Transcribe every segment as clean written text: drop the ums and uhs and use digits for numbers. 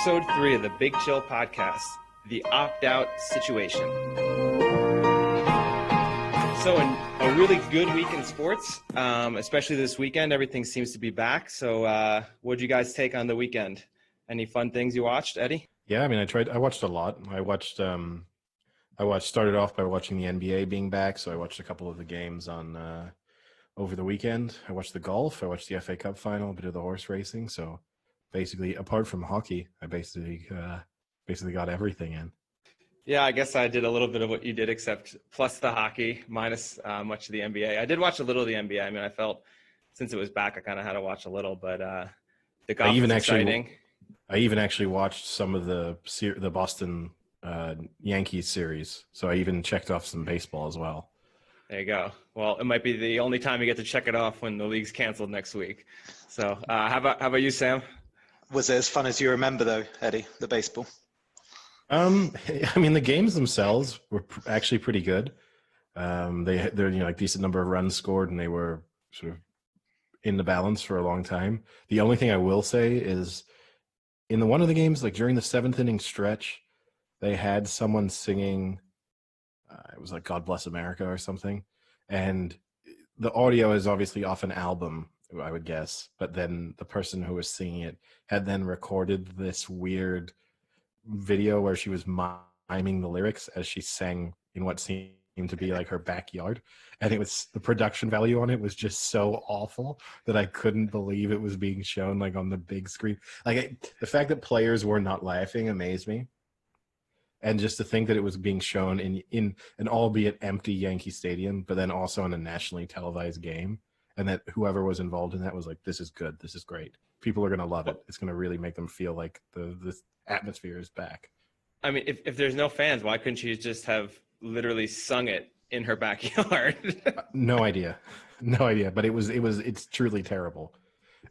Episode 3 of the Big Chill Podcast, the opt-out situation. So a really good week in sports, especially this weekend. Everything seems to be back. So what did you guys take on the weekend? Any fun things you watched, Eddie? Yeah, I mean, I watched a lot. Started off by watching the NBA being back. So I watched a couple of the games on over the weekend. I watched the golf. I watched the FA Cup final, a bit of the horse racing. So basically, apart from hockey, I basically got everything in. Yeah, I guess I did a little bit of what you did, except plus the hockey, minus much of the NBA. I did watch a little of the NBA. I mean, I felt since it was back, I kind of had to watch a little, but the golf was exciting. I even actually watched some of the Boston Yankees series, so I even checked off some baseball as well. There you go. Well, it might be the only time you get to check it off when the league's canceled next week. So how about you, Sam? Was it as fun as you remember, though, Eddie, the baseball? I mean, the games themselves were actually pretty good. They're like decent number of runs scored, and they were sort of in the balance for a long time. The only thing I will say is in one of the games, like during the 7th inning stretch, they had someone singing, it was like God Bless America or something. And the audio is obviously off an album, I would guess. But then the person who was singing it had then recorded this weird video where she was miming the lyrics as she sang in what seemed to be like her backyard. And it was, the production value on it was just so awful that I couldn't believe it was being shown like on the big screen. The fact that players were not laughing amazed me. And just to think that it was being shown in an albeit empty Yankee Stadium, but then also in a nationally televised game, and that whoever was involved in that was like, this is good, this is great. People are going to love it. It's going to really make them feel like the atmosphere is back. I mean, if there's no fans, why couldn't she just have literally sung it in her backyard? No idea. But it's truly terrible.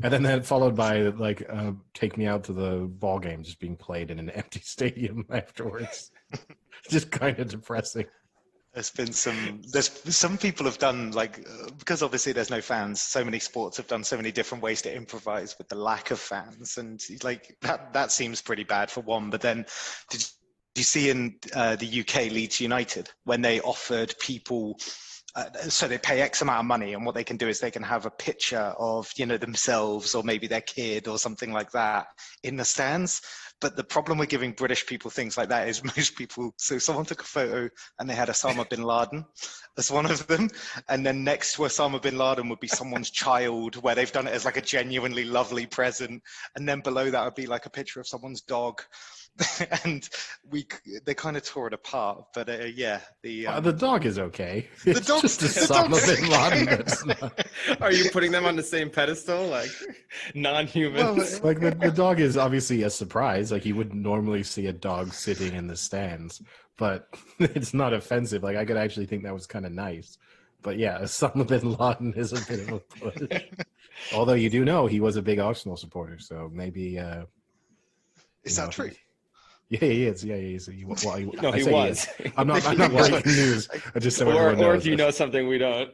And then that followed by like Take Me Out to the Ball Game just being played in an empty stadium afterwards. Just kind of depressing. There's some people have done because obviously there's no fans. So many sports have done so many different ways to improvise with the lack of fans, and like that seems pretty bad for one. But then, did you see in the UK Leeds United when they offered people? So they pay X amount of money, and what they can do is they can have a picture of themselves or maybe their kid or something like that in the stands. But the problem with giving British people things like that is most people. So someone took a photo and they had Osama bin Laden as one of them, and then next to Osama bin Laden would be someone's child, where they've done it as like a genuinely lovely present, and then below that would be like a picture of someone's dog. And they kind of tore it apart, but the dog is okay. The dog's just Osama bin Laden. Are you putting them on the same pedestal, like non-humans? Well, like the dog is obviously a surprise. Like you wouldn't normally see a dog sitting in the stands, but it's not offensive. Like I could actually think that was kind of nice. But yeah, Osama bin Laden is a bit of a push. Although you do know he was a big Arsenal supporter, so maybe. Is that true? Yeah, he is. Yeah, he is. He was. I'm not breaking news. I just said everyone knows. Or do you know something we don't?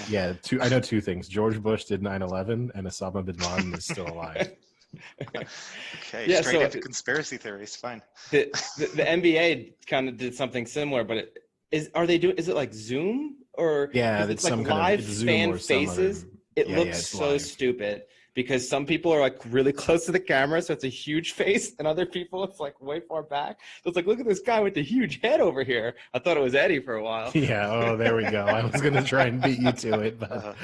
Yeah, I know two things. George Bush did 9/11, and Osama bin Laden is still alive. Okay, yeah, straight into conspiracy theories. Fine. The NBA kind of did something similar, but is it like Zoom or it's like some live kind of Zoom fan or faces? It looks so live. Stupid. Because some people are like really close to the camera, so it's a huge face, and other people it's like way far back. So it's like, look at this guy with the huge head over here. I thought it was Eddie for a while. Yeah. Oh, there we go. I was gonna try and beat you to it, but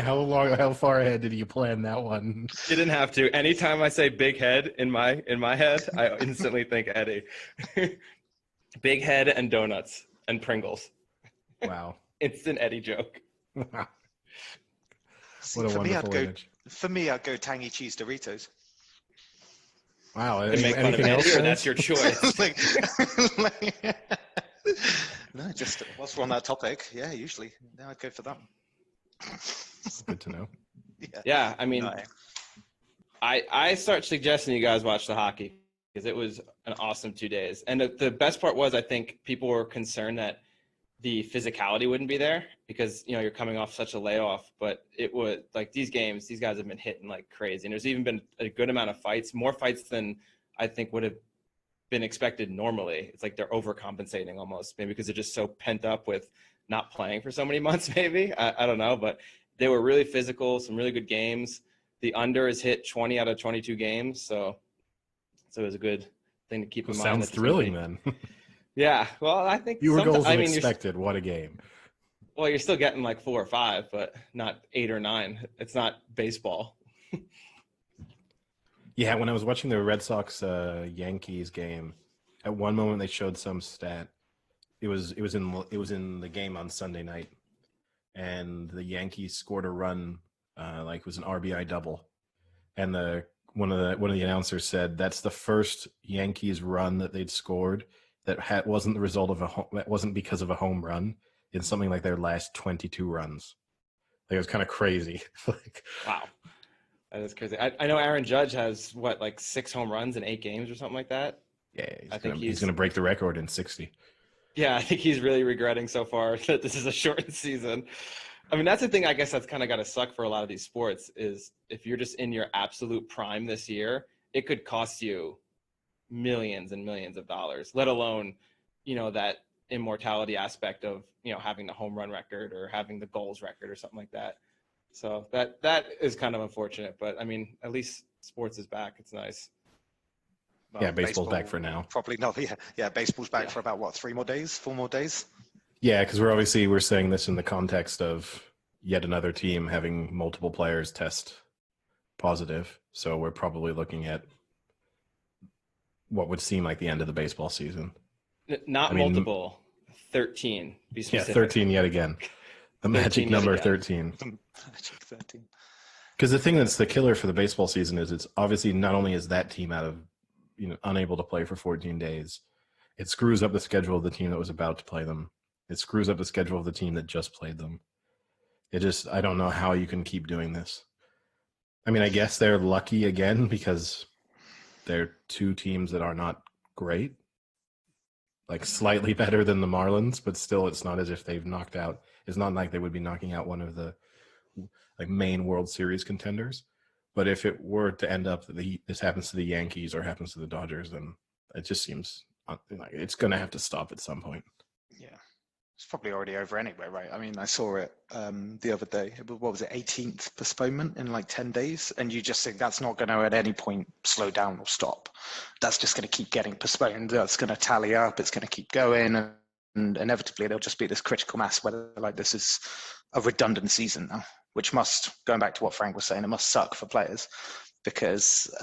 how far ahead did you plan that one? You didn't have to. Anytime I say big head in my head, I instantly think Eddie. Big head and donuts and Pringles. Wow. Instant Eddie joke. Wow. See, for me, I'd go tangy cheese Doritos. Wow. Make fun of Eddie, or that's your choice? No, just whilst we're on that topic, usually I'd go for that. It's good to know. Yeah, I mean, I start suggesting you guys watch the hockey because it was an awesome 2 days. And the best part was I think people were concerned that the physicality wouldn't be there because, you know, you're coming off such a layoff, but it would like these games, these guys have been hitting like crazy. And there's even been a good amount of fights, more fights than I think would have been expected normally. It's like they're overcompensating almost, maybe because they're just so pent up with not playing for so many months, maybe. I don't know, but they were really physical, some really good games. The under is hit 20 out of 22 games. So it was a good thing to keep in mind. Sounds thrilling then. Yeah. Well, I think fewer goals than expected. What a game. Well, you're still getting like 4 or 5, but not 8 or 9. It's not baseball. Yeah, when I was watching the Red Sox Yankees game, at one moment they showed some stat. It was in the game on Sunday night, and the Yankees scored a run, like it was an RBI double, and one of the announcers said that's the first Yankees run that they'd scored that wasn't the result of that wasn't because of a home run. It's something like their last 22 runs. Like, it was kind of crazy. Like, wow. That is crazy. I know Aaron Judge has like 6 home runs in 8 games or something like that. Yeah, he's going to break the record in 60. Yeah, I think he's really regretting so far that this is a shortened season. I mean, that's the thing I guess that's kind of got to suck for a lot of these sports is if you're just in your absolute prime this year, it could cost you millions and millions of dollars, let alone, you know, that immortality aspect of, you know, having the home run record or having the goals record or something like that. So that is kind of unfortunate, but I mean, at least sports is back. It's nice. Well, yeah, baseball's back for now. Probably not. Yeah, baseball's back for about what, 4 more days? Yeah, because we're saying this in the context of yet another team having multiple players test positive. So we're probably looking at what would seem like the end of the baseball season. Multiple, 13. Be specific. Yeah, 13 yet again. The magic number 13. Magic 13. Because the thing that's the killer for the baseball season is it's obviously not only is that team out of, you know, unable to play for 14 days, it screws up the schedule of the team that was about to play them. It screws up the schedule of the team that just played them. I don't know how you can keep doing this. I mean, I guess they're lucky again because they're 2 teams that are not great. Like slightly better than the Marlins, but still it's not as if they've knocked out. It's not like they would be knocking out one of the like main World Series contenders. But if it were to end up that this happens to the Yankees or happens to the Dodgers, then it just seems like it's going to have to stop at some point. Yeah. It's probably already over anyway, right? I mean, I saw it the other day. What was it, 18th postponement in like 10 days? And you just think that's not going to at any point slow down or stop. That's just going to keep getting postponed. That's going to tally up. It's going to keep going. And inevitably, there'll just be this critical mass whether like this is a redundant season now, which must, going back to what Frank was saying, it must suck for players because,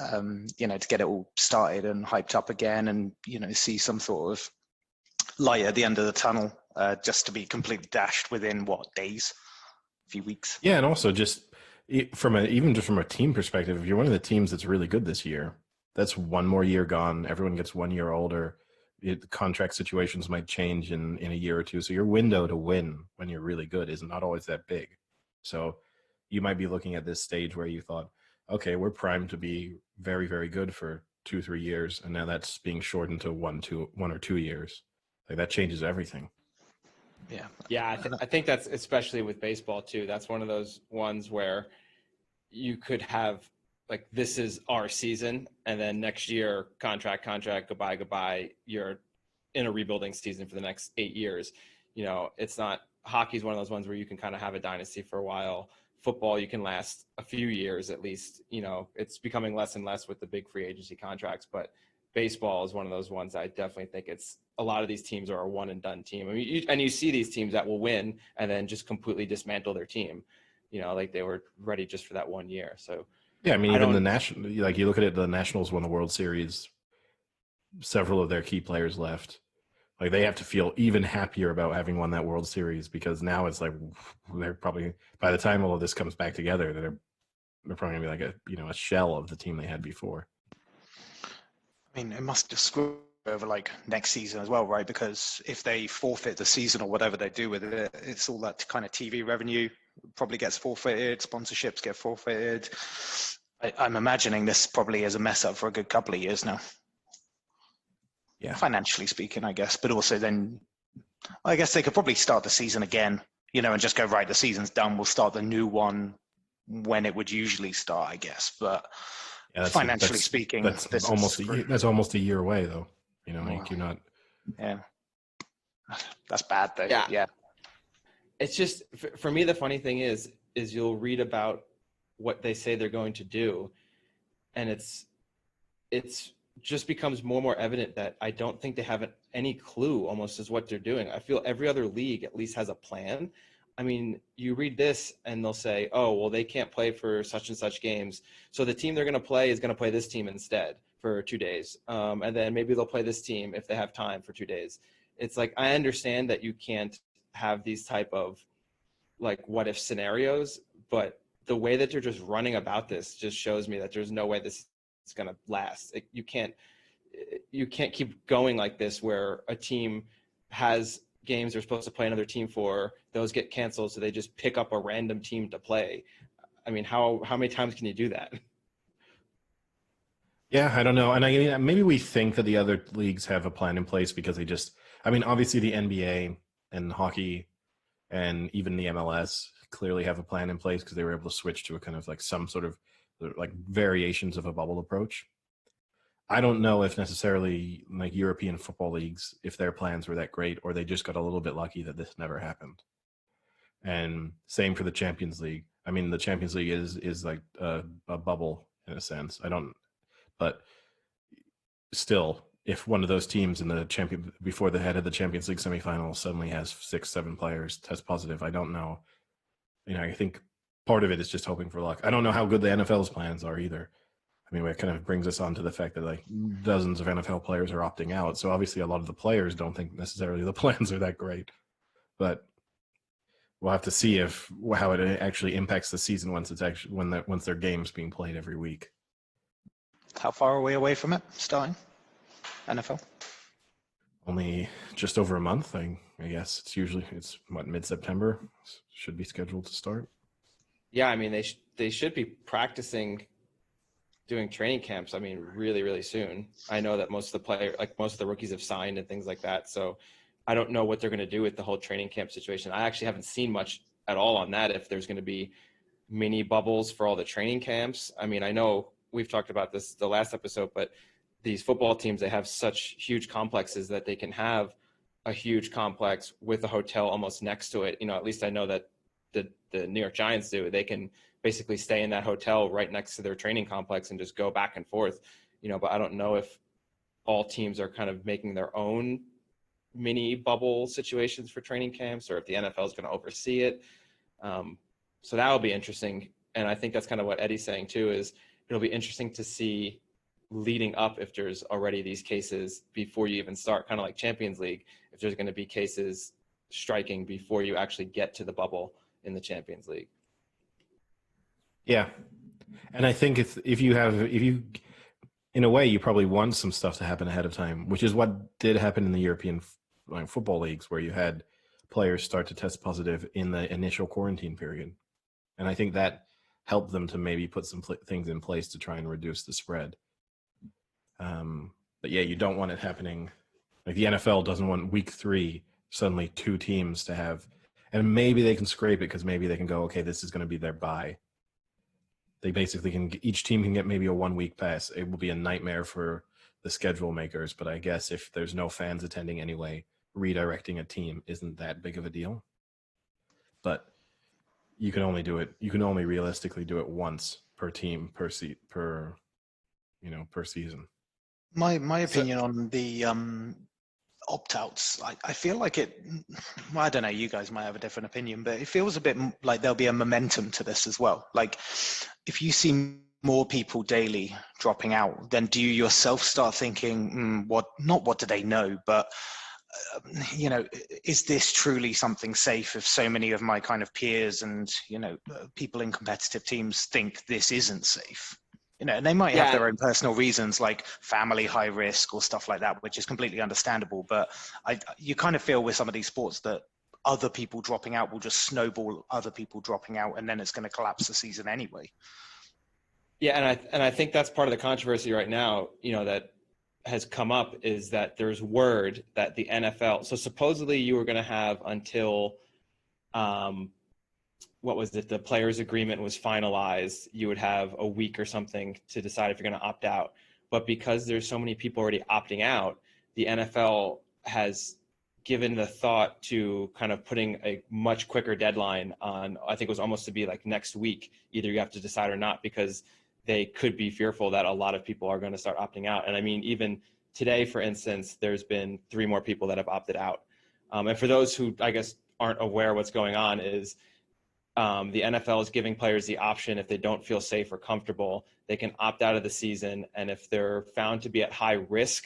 you know, to get it all started and hyped up again and, you know, see some sort of light at the end of the tunnel, just to be completely dashed within days, a few weeks. Yeah, and also just from a team perspective, if you're one of the teams that's really good this year, that's one more year gone. Everyone gets 1 year older. Contract situations might change in a year or two. So your window to win when you're really good is not always that big. So you might be looking at this stage where you thought, okay, we're primed to be very, very good for 2-3 years, and now that's being shortened to 1 or 2 years. Like that changes everything. Yeah, I think that's especially with baseball too. That's one of those ones where you could have like this is our season, and then next year contract, goodbye. You're in a rebuilding season for the next 8 years. You know, it's not hockey's one of those ones where you can kind of have a dynasty for a while. Football, you can last a few years at least. You know, it's becoming less and less with the big free agency contracts, but baseball is one of those ones I definitely think it's a lot of these teams are a one and done team. I mean, you see these teams that will win and then just completely dismantle their team, you know, like they were ready just for that 1 year. So, yeah, I mean, even the national, like you look at it, the Nationals won the World Series, several of their key players left. Like they have to feel even happier about having won that World Series because now it's like, they're probably, by the time all of this comes back together, they're probably gonna be like a shell of the team they had before. I mean, it must just screw over like next season as well, right? Because if they forfeit the season or whatever they do with it, it's all that kind of TV revenue probably gets forfeited, sponsorships get forfeited. I'm imagining this probably is a mess up for a good couple of years now. Yeah. Financially speaking, I guess, but also then I guess they could probably start the season again, and just go, right, the season's done. We'll start the new one when it would usually start, I guess. But financially speaking, that's almost a year away, though. You're not. Yeah, that's bad, though. Yeah. It's just, for me, the funny thing is you'll read about what they say they're going to do, and it's just becomes more and more evident that I don't think they have any clue almost as what they're doing. I feel every other league at least has a plan. I mean, you read this and they'll say, oh, well, they can't play for such and such games, so the team they're going to play is going to play this team instead for 2 days. And then maybe they'll play this team if they have time for 2 days. It's like, I understand that you can't have these type of like what if scenarios, but the way that they're just running about this just shows me that there's no way this is going to last. You can't keep going like this, where a team has games they're supposed to play another team for, those get canceled, so they just pick up a random team to play. I mean, how many times can you do that? Yeah, I don't know. And maybe we think that the other leagues have a plan in place because they just, obviously the NBA and hockey and even the MLS clearly have a plan in place because they were able to switch to a kind of like some sort of like variations of a bubble approach. I don't know if necessarily like European football leagues, if their plans were that great, or they just got a little bit lucky that this never happened. And same for the Champions League. I mean, the Champions League is like a bubble in a sense. But still, if one of those teams in the before the head of the Champions League semifinal suddenly has 6-7 players test positive, I don't know. I think part of it is just hoping for luck. I don't know how good the NFL's plans are either. I mean, it kind of brings us on to the fact that like dozens of NFL players are opting out. So obviously a lot of the players don't think necessarily the plans are that great. But we'll have to see how it actually impacts the season once their game's being played every week. How far are we away from it starting? NFL? Only just over a month, I guess. It's mid-September. Should be scheduled to start. Yeah, I mean, they should be practicing, doing training camps, I mean, really, really soon. I know that most of the rookies have signed and things like that. So I don't know what they're going to do with the whole training camp situation. I actually haven't seen much at all on that, if there's going to be mini bubbles for all the training camps. I mean, I know we've talked about this the last episode, but these football teams, they have such huge complexes that they can have a huge complex with a hotel almost next to it. At least I know that the New York Giants do. They can basically stay in that hotel right next to their training complex and just go back and forth, but I don't know if all teams are kind of making their own mini bubble situations for training camps, or if the NFL is going to oversee it. So that will be interesting. And I think that's kind of what Eddie's saying too, is it'll be interesting to see leading up if there's already these cases before you even start, kind of like Champions League, if there's going to be cases striking before you actually get to the bubble in the Champions League. Yeah. And I think if you in a way, you probably want some stuff to happen ahead of time, which is what did happen in the European football leagues, where you had players start to test positive in the initial quarantine period. And I think that helped them to maybe put some things in place to try and reduce the spread. But yeah, you don't want it happening. Like the NFL doesn't want week 3 suddenly 2 teams to have, and maybe they can scrape it because maybe they can go, okay, this is going to be their bye. They basically each team can get maybe a 1-week pass. It will be a nightmare for the schedule makers, but I guess if there's no fans attending anyway, redirecting a team isn't that big of a deal. But you can only realistically do it once per team per season. My opinion on the opt-outs, I feel like I don't know, you guys might have a different opinion, but it feels a bit like there'll be a momentum to this as well. Like if you see more people daily dropping out, then do you yourself start thinking, what do they know, but is this truly something safe if so many of my kind of peers and people in competitive teams think this isn't safe? And they might have their own personal reasons, like family high risk or stuff like that, which is completely understandable. But you kind of feel with some of these sports that other people dropping out will just snowball other people dropping out, and then it's going to collapse the season anyway. Yeah, and I think that's part of the controversy right now, that has come up is that there's word that the NFL, so supposedly you were going to have until, the players' agreement was finalized, you would have a week or something to decide if you're going to opt out. But because there's so many people already opting out, the NFL has given the thought to kind of putting a much quicker deadline on, I think it was almost to be like next week, either you have to decide or not, because they could be fearful that a lot of people are going to start opting out. And I mean, even today, for instance, there's been 3 more people that have opted out. And for those who, I guess, aren't aware what's going on is the NFL is giving players the option, if they don't feel safe or comfortable, they can opt out of the season. And if they're found to be at high risk,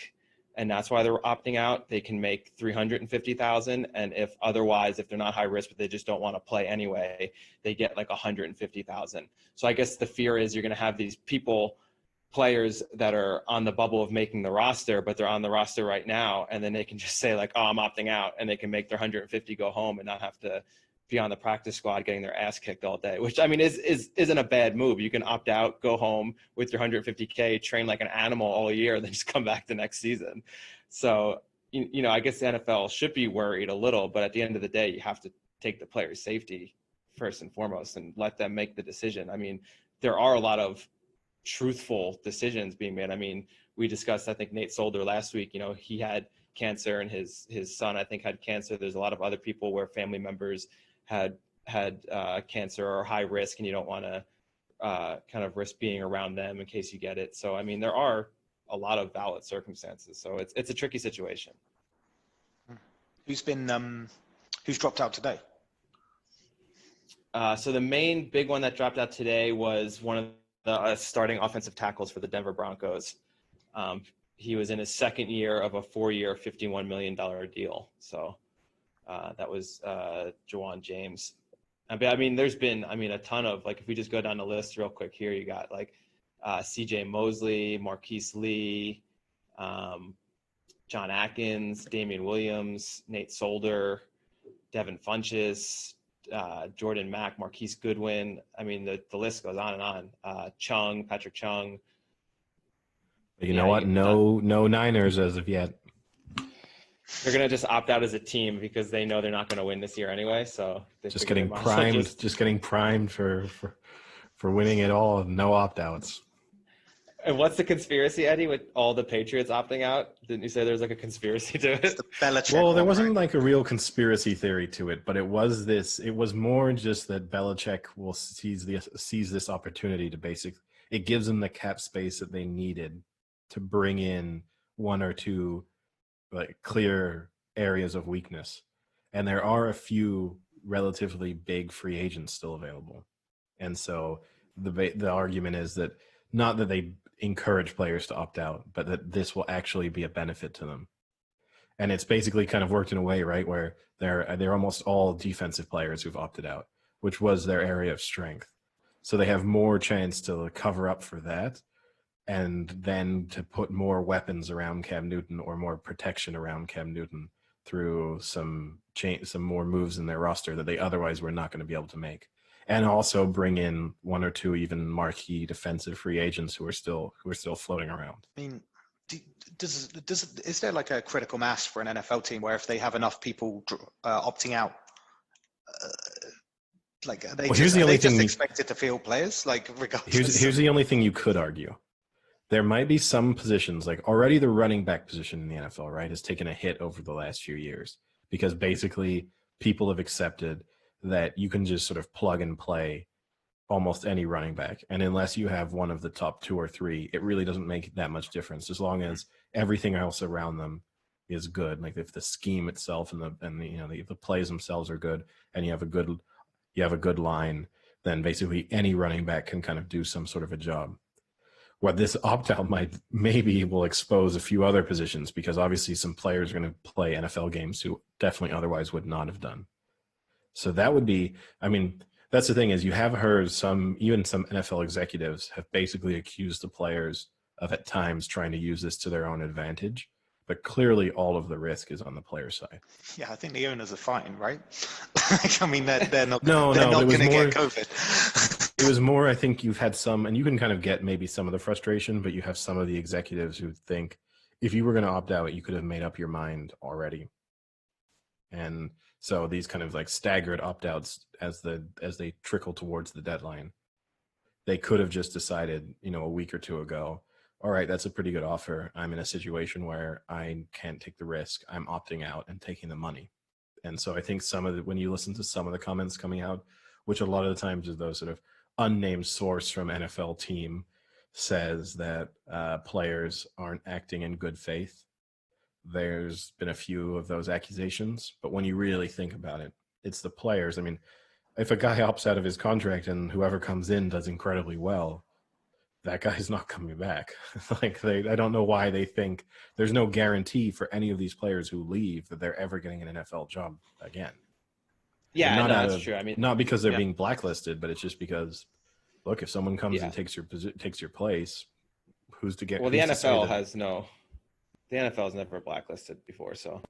and that's why they're opting out, they can make $350,000. And if otherwise, if they're not high risk, but they just don't want to play anyway, they get like $150,000. So I guess the fear is you're going to have these players that are on the bubble of making the roster, but they're on the roster right now. And then they can just say like, oh, I'm opting out, and they can make their 150 go home and not have to be on the practice squad getting their ass kicked all day, which I mean isn't a bad move. You can opt out, go home with your 150K, train like an animal all year, and then just come back the next season. So, you know, I guess the NFL should be worried a little, but at the end of the day, you have to take the player's safety first and foremost and let them make the decision. I mean, there are a lot of truthful decisions being made. I mean, we discussed, I think, Nate Solder last week. You know, he had cancer, and his son, I think, had cancer. There's a lot of other people where family members had cancer or high risk, and you don't want to kind of risk being around them in case you get it. So, I mean, there are a lot of valid circumstances. So it's a tricky situation. Who's dropped out today? So the main big one that dropped out today was one of the starting offensive tackles for the Denver Broncos. He was in his second year of a 4-year, $51 million deal. So that was Jawan James. I mean, there's been, a ton of, like, if we just go down the list real quick here, you got like CJ Mosley, Marquise Lee, John Atkins, Damian Williams, Nate Solder, Devin Funchess, Jordan Mack, Marquise Goodwin. I mean, the list goes on and on. Patrick Chung. You know what? No Niners as of yet. They're going to just opt out as a team because they know they're not going to win this year anyway. So just getting primed for winning it all. No opt-outs. And what's the conspiracy, Eddie, with all the Patriots opting out? Didn't you say there's like a conspiracy to it? The Belichick well, there wasn't like a real conspiracy theory to it, but it was more just that Belichick will seize this opportunity to it gives them the cap space that they needed to bring in one or two like clear areas of weakness. And there are a few relatively big free agents still available. And so the argument is that not that they encourage players to opt out, but that this will actually be a benefit to them. And it's basically kind of worked in a way, right, where they're almost all defensive players who've opted out, which was their area of strength. So they have more chance to cover up for that, and then to put more weapons around Cam Newton or more protection around Cam Newton through some more moves in their roster that they otherwise were not going to be able to make. And also bring in one or two even marquee defensive free agents who are still floating around. I mean, is there like a critical mass for an NFL team where if they have enough people opting out, like are they just expected to field players? Like regardless. Here's the only thing you could argue. There might be some positions, like already the running back position in the NFL, right, has taken a hit over the last few years because basically people have accepted that you can just sort of plug and play almost any running back. And unless you have one of the top 2 or 3, it really doesn't make that much difference as long as everything else around them is good. Like if the scheme itself and the plays themselves are good and you have a good line, then basically any running back can kind of do some sort of a job. What this opt-out maybe will expose a few other positions because obviously some players are going to play NFL games who definitely otherwise would not have done. So that would be, that's the thing is you have heard some NFL executives have basically accused the players of at times trying to use this to their own advantage, but clearly all of the risk is on the player side. Yeah, I think the owners are fine, right? They're not going to get COVID. It was more, I think you've had some, and you can kind of get maybe some of the frustration, but you have some of the executives who think if you were going to opt out, you could have made up your mind already. And so these kind of like staggered opt-outs as they trickle towards the deadline, they could have just decided, a week or two ago, all right, that's a pretty good offer. I'm in a situation where I can't take the risk. I'm opting out and taking the money. And so I think when you listen to some of the comments coming out, which a lot of the times is those sort of unnamed source from NFL team says that players aren't acting in good faith. There's been a few of those accusations, but when you really think about it, it's the players. I mean, if a guy opts out of his contract and whoever comes in does incredibly well, that guy's not coming back. I don't know why they think there's no guarantee for any of these players who leave that they're ever getting an NFL job again. Yeah, that's true. I mean, not because they're being blacklisted, but it's just because, look, if someone comes and takes your place, who's to get? Well, the NFL has never blacklisted before, so.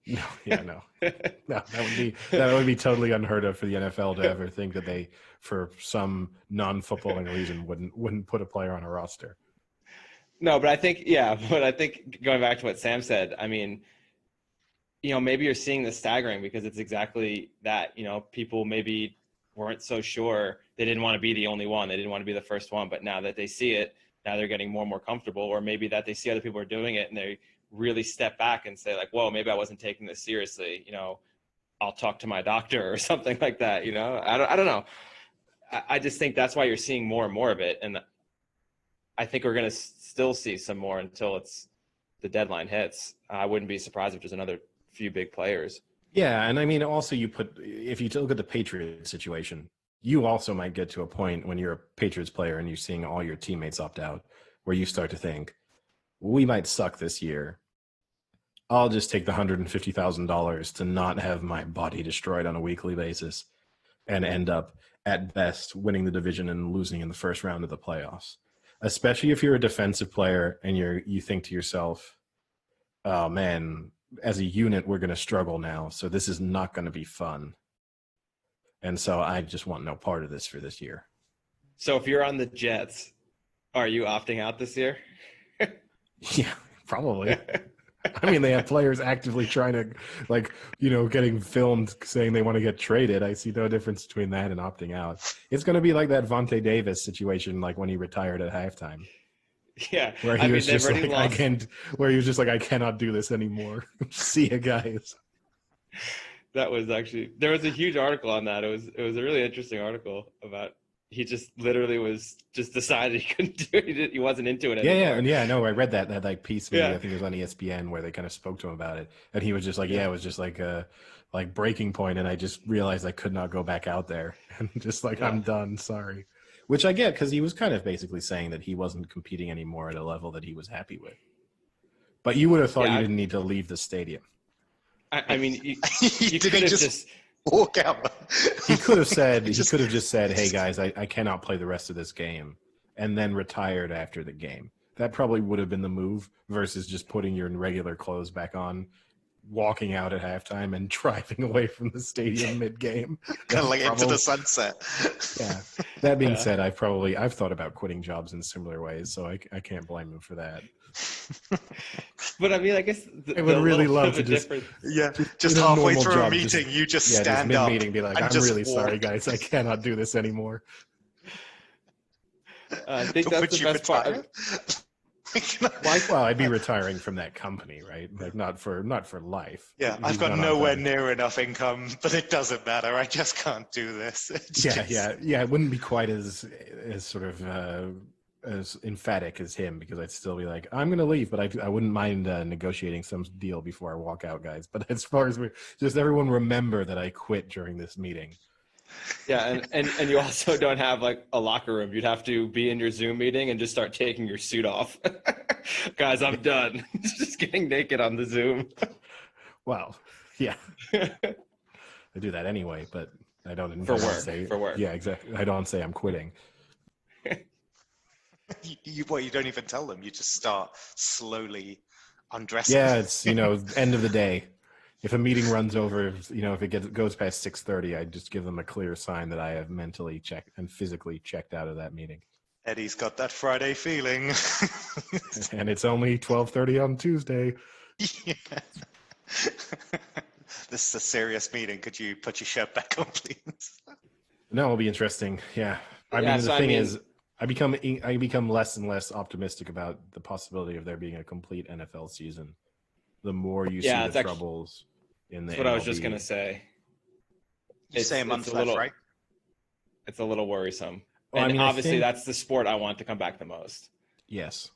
No, that would be totally unheard of for the NFL to ever think that they, for some non-footballing reason, wouldn't put a player on a roster. No, but I think going back to what Sam said, I mean, maybe you're seeing the staggering because it's exactly that. People maybe weren't so sure. They didn't want to be the only one. They didn't want to be the first one. But now that they see it, now they're getting more and more comfortable. Or maybe that they see other people are doing it and they really step back and say like, whoa, maybe I wasn't taking this seriously. I'll talk to my doctor or something like that. I don't know. I just think that's why you're seeing more and more of it. And I think we're going to still see some more until the deadline hits. I wouldn't be surprised if there's another few big players. Yeah. And I mean, also if you look at the Patriots situation, you also might get to a point when you're a Patriots player and you're seeing all your teammates opt out where you start to think, we might suck this year. I'll just take the $150,000 to not have my body destroyed on a weekly basis and end up at best winning the division and losing in the first round of the playoffs. Especially if you're a defensive player and you think to yourself, oh man, as a unit, we're going to struggle now. So this is not going to be fun. And so I just want no part of this for this year. So if you're on the Jets, are you opting out this year? Yeah, probably. I mean, they have players actively trying to, getting filmed saying they want to get traded. I see no difference between that and opting out. It's going to be like that Vontae Davis situation, like when he retired at halftime. Yeah. Where he was just like, I cannot do this anymore. See you guys. That was there was a huge article on that. It was a really interesting article about he just literally was just decided he couldn't do it. He wasn't into it anymore. Yeah. No, I read that piece. I think it was on ESPN where they kind of spoke to him about it, and he was just like, it was just like a breaking point, and I just realized I could not go back out there, and just I'm done. Sorry, which I get because he was kind of basically saying that he wasn't competing anymore at a level that he was happy with. But you would have thought you didn't need to leave the stadium. I mean, you could have just walk out. He could have said, hey guys, I cannot play the rest of this game, and then retired after the game. That probably would have been the move versus just putting your regular clothes back on, walking out at halftime and driving away from the stadium mid-game. Kind of into the sunset. Yeah. That being said, I've thought about quitting jobs in similar ways, so I can't blame him for that. But I mean, I guess I would really love to just halfway through a meeting, you just stand up, mid-meeting, be like, I'm really sorry, guys, I cannot do this anymore. I think that's the best part. Well, I'd be retiring from that company, right? Like not for life. Yeah, I've got nowhere near enough income, but it doesn't matter. I just can't do this. Yeah. It wouldn't be quite as sort of as emphatic as him, because I'd still be like, I'm going to leave, but I wouldn't mind negotiating some deal before I walk out, guys. But as far as just everyone remember that I quit during this meeting. Yeah, and you also don't have like a locker room. You'd have to be in your Zoom meeting and just start taking your suit off. Guys, I'm done. Just getting naked on the Zoom. Well, yeah. I do that anyway, but I don't for work. Yeah, exactly. I don't say I'm quitting. You don't even tell them. You just start slowly undressing. Yeah, it's end of the day. If a meeting runs over, if it goes past 6:30, I just give them a clear sign that I have mentally checked and physically checked out of that meeting. Eddie's got that Friday feeling. And it's only 12:30 on Tuesday. Yeah. This is a serious meeting. Could you put your shirt back on, please? No, it'll be interesting. Yeah. I Yeah, mean, so the I thing mean- is, I become less and less optimistic about the possibility of there being a complete NFL season. The more you see Yeah, the it's actually- troubles in the That's what I was just MLB. gonna say. You say a month left, right? It's a little worrisome. Well, And I mean, I obviously, think- that's the sport I want to come back the most. Yes.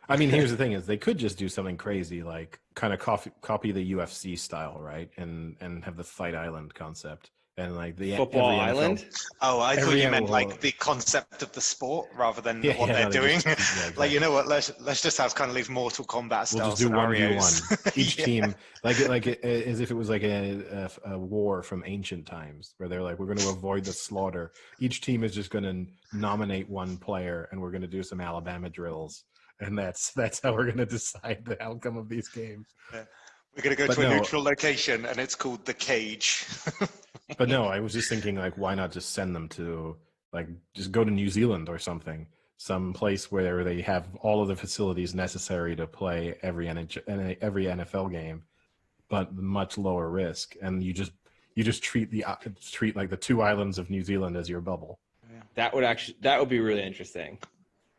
I mean, here's the thing: is they could just do something crazy, like kind of copy the UFC style, right? And have the Fight Island concept, and like the Football every NFL Island? Oh, I thought Every you meant NFL like the concept of the sport rather than Yeah, what yeah, they're no, they doing. just- yeah, exactly. Like, you know what? Let's just have kind of these Mortal Kombat style We'll just do scenarios. 1v1. Each Yeah. team, as if it was like a war from ancient times, where they're like, we're going to avoid the slaughter. Each team is just going to nominate one player, and we're going to do some Alabama drills, and that's how we're going to decide the outcome of these games. Yeah. We're going to go But to a no. neutral location, and it's called the cage. But no, I was just thinking, like, why not just send them to, like, just go to New Zealand or something, some place where they have all of the facilities necessary to play every NFL game, but much lower risk, and you just treat like the two islands of New Zealand as your bubble. That would be really interesting.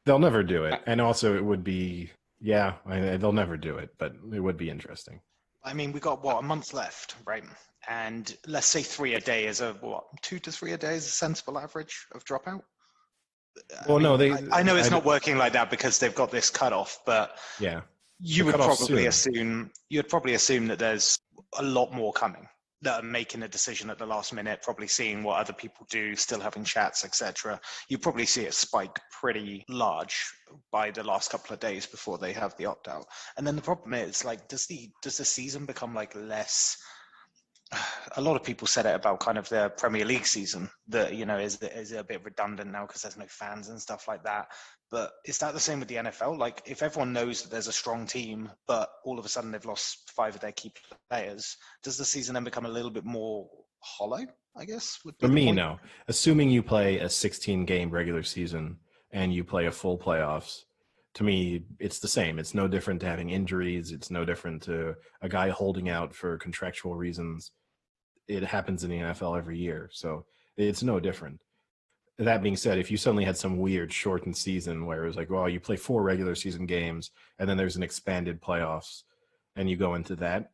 They'll never do it, and also it would be they'll never do it, but it would be interesting. I mean, we got a month left, right? And let's say 3 a day is 2 to 3 a day is a sensible average of dropout. Well, no, I know it's not working like that because they've got this cutoff, but yeah, you The would cutoff's probably soon. assume that there's a lot more coming, that are making a decision at the last minute, probably seeing what other people do, still having chats, etc. You probably see it spike pretty large by the last couple of days before they have the opt out. And then the problem is, like, does the season become like less? A lot of people said it about kind of their Premier League season, that, you know, is it a bit redundant now because there's no fans and stuff like that. But is that the same with the NFL? Like, if everyone knows that there's a strong team, but all of a sudden they've lost 5 of their key players, does the season then become a little bit more hollow, I guess? For me, no. Assuming you play a 16-game regular season and you play a full playoffs, to me, it's the same. It's no different to having injuries. It's no different to a guy holding out for contractual reasons. It happens in the NFL every year, so it's no different. That being said, if you suddenly had some weird shortened season where it was like, well, you play 4 regular season games and then there's an expanded playoffs and you go into that,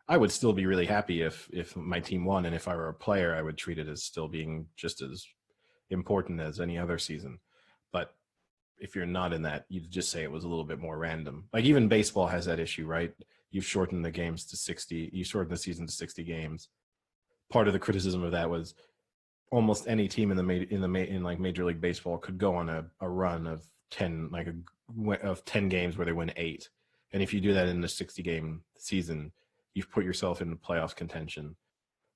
I would still be really happy if my team won, and if I were a player, I would treat it as still being just as important as any other season. But if you're not in that, you just say it was a little bit more random. Like, even baseball has that issue, right? You've shortened the games to 60. You shortened the season to 60 games. Part of the criticism of that was almost any team in like Major League Baseball could go on a run of 10 games where they win 8. And if you do that in a 60-game season, you've put yourself in playoff contention.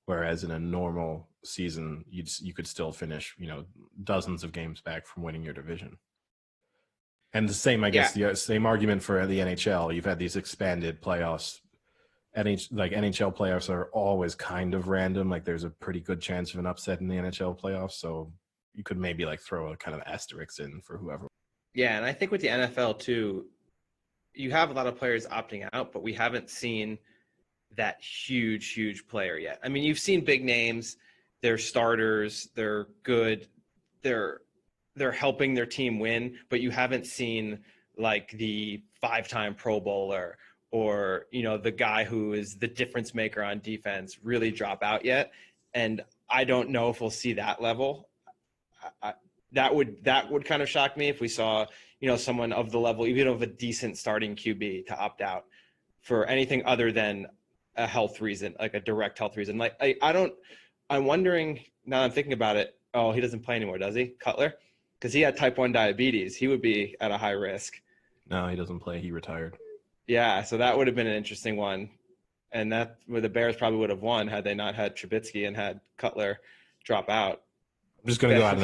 Whereas in a normal season, you could still finish, dozens of games back from winning your division. And the same, I guess, the same argument for the NHL. You've had these expanded playoffs. NHL playoffs are always kind of random. Like, there's a pretty good chance of an upset in the NHL playoffs. So you could maybe throw a kind of asterisk in for whoever. Yeah, and I think with the NFL too, you have a lot of players opting out, but we haven't seen that huge player yet. I mean, you've seen big names, they're starters, they're good, they're helping their team win, but you haven't seen like the 5-time Pro Bowler or, the guy who is the difference maker on defense really drop out yet. And I don't know if we'll see that level. That would kind of shock me if we saw, someone of the level, even of a decent starting QB, to opt out for anything other than a health reason, like a direct health reason. Like, I'm wondering, now I'm thinking about it, oh, he doesn't play anymore, does he? Cutler? Because he had type 1 diabetes. He would be at a high risk. No, he doesn't play. He retired. Yeah, so that would have been an interesting one. And that, where the Bears probably would have won had they not had Trubisky and had Cutler drop out. I'm just going to go out on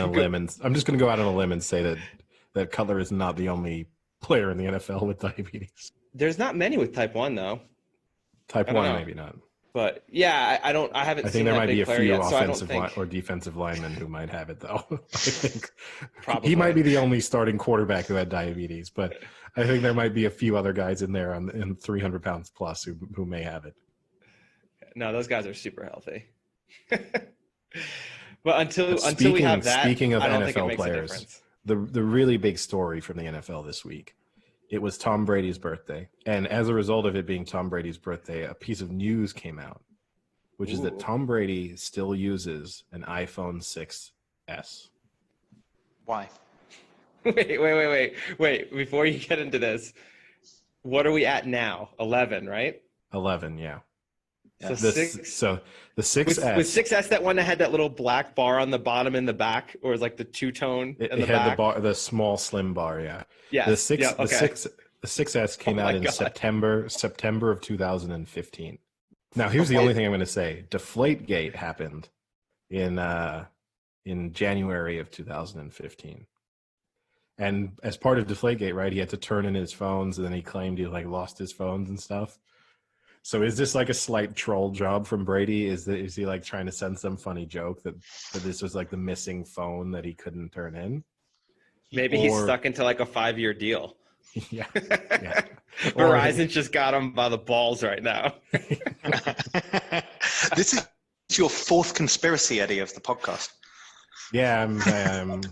a limb and say that Cutler is not the only player in the NFL with diabetes. There's not many with type 1, though. Type 1, maybe not. But yeah, I haven't I seen think there that might big be a player few yet, so I don't offensive think or defensive linemen who might have it, though. I think probably he might be the only starting quarterback who had diabetes, but I think there might be a few other guys in there in 300 pounds plus who may have it. No, those guys are super healthy. But until we have that, speaking of I don't think it NFL makes a players, difference. the really big story from the NFL this week, it was Tom Brady's birthday, and as a result of it being Tom Brady's birthday, a piece of news came out, which is that Tom Brady still uses an iPhone 6s. Why? Wait! Before you get into this, what are we at now? 11, right? 11, yeah. So the 6S was 6S that one that had that little black bar on the bottom and the back, or was like the two-tone in the back? The small slim bar, yeah. Yeah. The 6S came out in September of 2015. Now here's the only thing I'm going to say: Deflategate happened in January of 2015. And as part of Deflategate, right, he had to turn in his phones, and then he claimed he lost his phones and stuff. So is this like a slight troll job from Brady? Is he like trying to send some funny joke that this was like the missing phone that he couldn't turn in? Maybe he's stuck into like a 5-year deal. Yeah. Verizon just got him by the balls right now. This is your fourth conspiracy, Eddie, of the podcast. Yeah, I'm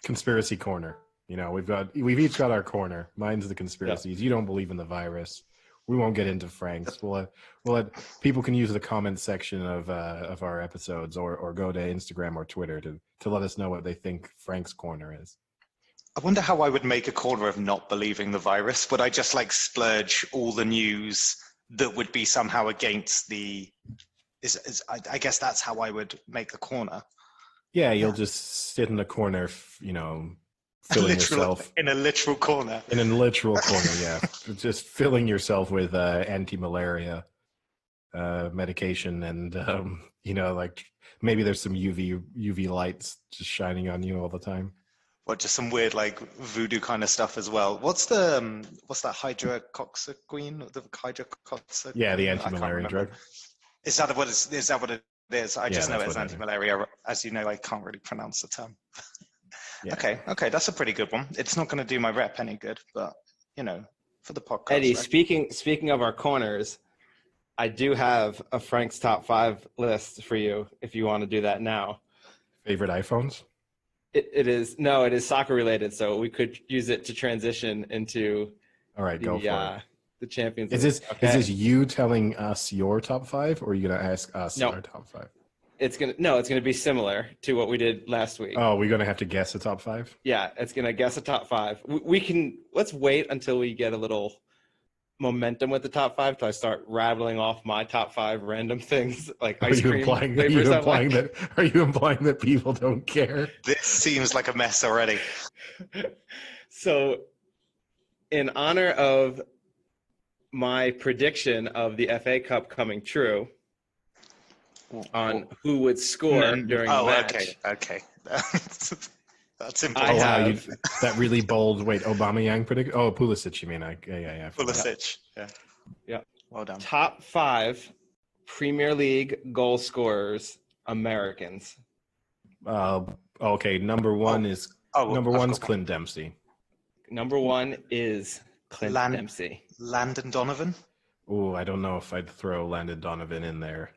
conspiracy corner. We've each got our corner. Mine's the conspiracies. Yep. You don't believe in the virus. We won't get into Frank's. We'll let people can use the comment section of our episodes or go to Instagram or Twitter to let us know what they think Frank's corner is. I wonder how I would make a corner of not believing the virus. Would I just splurge all the news that would be somehow against the? I guess that's how I would make the corner. Yeah, you'll just sit in a corner, filling yourself in a literal corner. In a literal corner, yeah. Just filling yourself with anti-malaria medication, and maybe there's some UV lights just shining on you all the time. What, just some weird voodoo kind of stuff as well? What's that hydroxyquine? The hydroxyquine? Yeah, the anti-malaria drug. Is that what it is? I just know it's anti-malaria. As you know, I can't really pronounce the term. Yeah. Okay, that's a pretty good one. It's not going to do my rep any good, but for the podcast. Eddie, right? Speaking of our corners, I do have a Frank's top 5 list for you if you want to do that now. Favorite iPhones? It is soccer related, so we could use it to transition into. All right, go for it. The Champions League. Is this you telling us your top 5, or are you going to ask us our top 5? It's gonna be similar to what we did last week. Oh, we're gonna have to guess a top 5? Yeah, it's gonna guess a top 5. Let's wait until we get a little momentum with the top 5 till I start rattling off my top 5 random things like ice cream flavors. Are you implying that people don't care? This seems like a mess already. So, in honor of my prediction of the FA Cup coming true, on who would score during the match. Okay. That's important. That really bold. Wait, Aubameyang predict? Oh, Pulisic, you mean? Yeah. Pulisic, yeah. Well done. Top 5 Premier League goal scorers, Americans. Okay. Number 1 is Clint Dempsey. Number 1 is Clint Dempsey. Landon Donovan. Oh, I don't know if I'd throw Landon Donovan in there.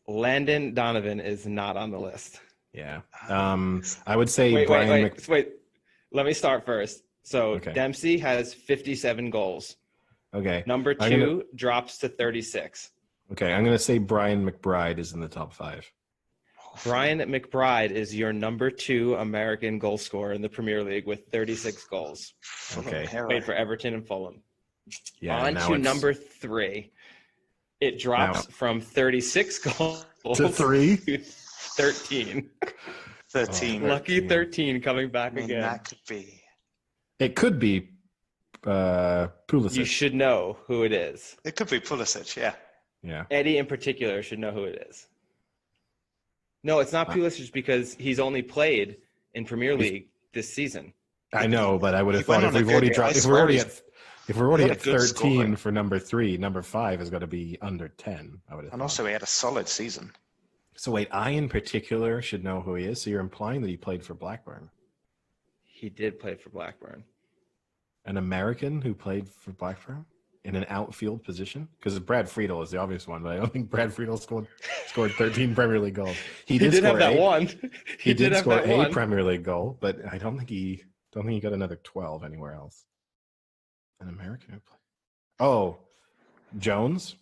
Landon Donovan is not on the list. Yeah. I would say wait. Let me start first. So Dempsey has 57 goals. Okay. Number 2 drops to 36. Okay. I'm going to say Brian McBride is in the top 5. Brian McBride is your number 2 American goal scorer in the Premier League with 36 goals. Okay. Played for Everton and Fulham. Yeah. On to number 3. It drops from 36 goals to 3? to 13. 13. Lucky 13 coming back again. That could be. It could be Pulisic. You should know who it is. It could be Pulisic, yeah. Yeah. Eddie in particular should know who it is. No, it's not Pulisic because he's only played in Premier League this season. I know, but I would have thought if we're already If we're already He at had a good 13 scoring. for number 3, number 5 is going to be under 10, I would have And thought. also, he had a solid season. So wait, I in particular should know who he is. So you're implying that he played for Blackburn, He did play for Blackburn. an American who played for Blackburn in an outfield position. Because Brad Friedel is the obvious one, but I don't think Brad Friedel scored 13 Premier League goals. He did have that one. He did score a Premier League goal, but I don't think he got another 12 anywhere else. An American who played. Oh, Jones.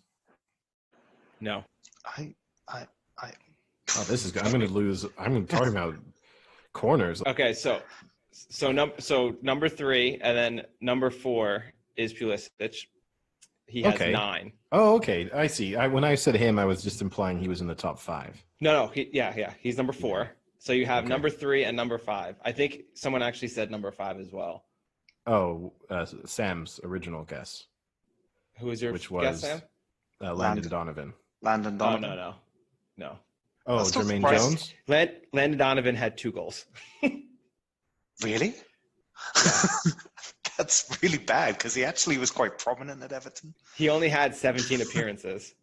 No. Oh, this is. I'm going to lose. I'm talking about corners. Okay, so number 3 and then number 4 is Pulisic. He has 9. Oh, okay. I see. When I said him, I was just implying he was in the top 5. No. He's number 4. So you have number 3 and number 5. I think someone actually said number 5 as well. Oh, Sam's original guess. Who was your guess, Sam? Landon Donovan. Landon Donovan. Oh, no. Oh, Jermaine Jones? Landon Donovan had 2 goals. Really? Yeah. That's really bad because he actually was quite prominent at Everton. He only had 17 appearances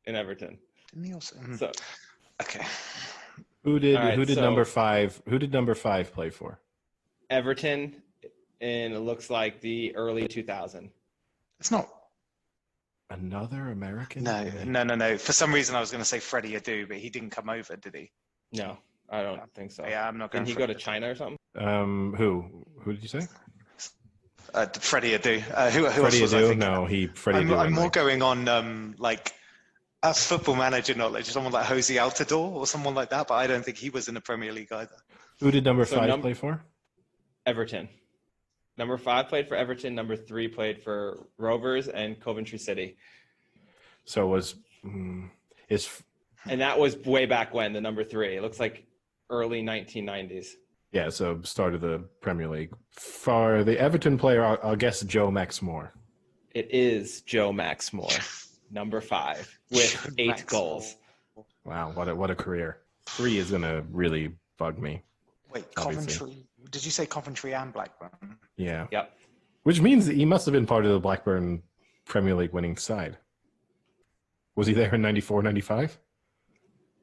in Everton. Didn't he also? So, okay. Who did number 5? Who did number 5 play for? Everton in, it looks like, the early 2000s. It's not another American. No. For some reason, I was going to say Freddie Adu, but he didn't come over, did he? No, I don't think so. Yeah, I'm not going. Didn't he go to China or something? Who did you say? Freddie Adu. Who Freddie else was I Adu? thinking? No, Freddie Adu. I'm more going on like football manager knowledge, someone like Jose Altidore or someone like that, but I don't think he was in the Premier League either. Who did number 5 play for? Everton. Number 5 played for Everton. Number 3 played for Rovers and Coventry City. So and that was way back when, the number 3. It looks like early 1990s. Yeah, so start of the Premier League. For the Everton player, I'll guess Joe Max Moore. It is Joe Max Moore, number 5, with 8 goals. Wow, what a career. 3 is going to really bug me. Wait, Coventry? Did you say Coventry and Blackburn? Yeah. Yep. Which means that he must have been part of the Blackburn Premier League winning side. Was he there in 94, 95?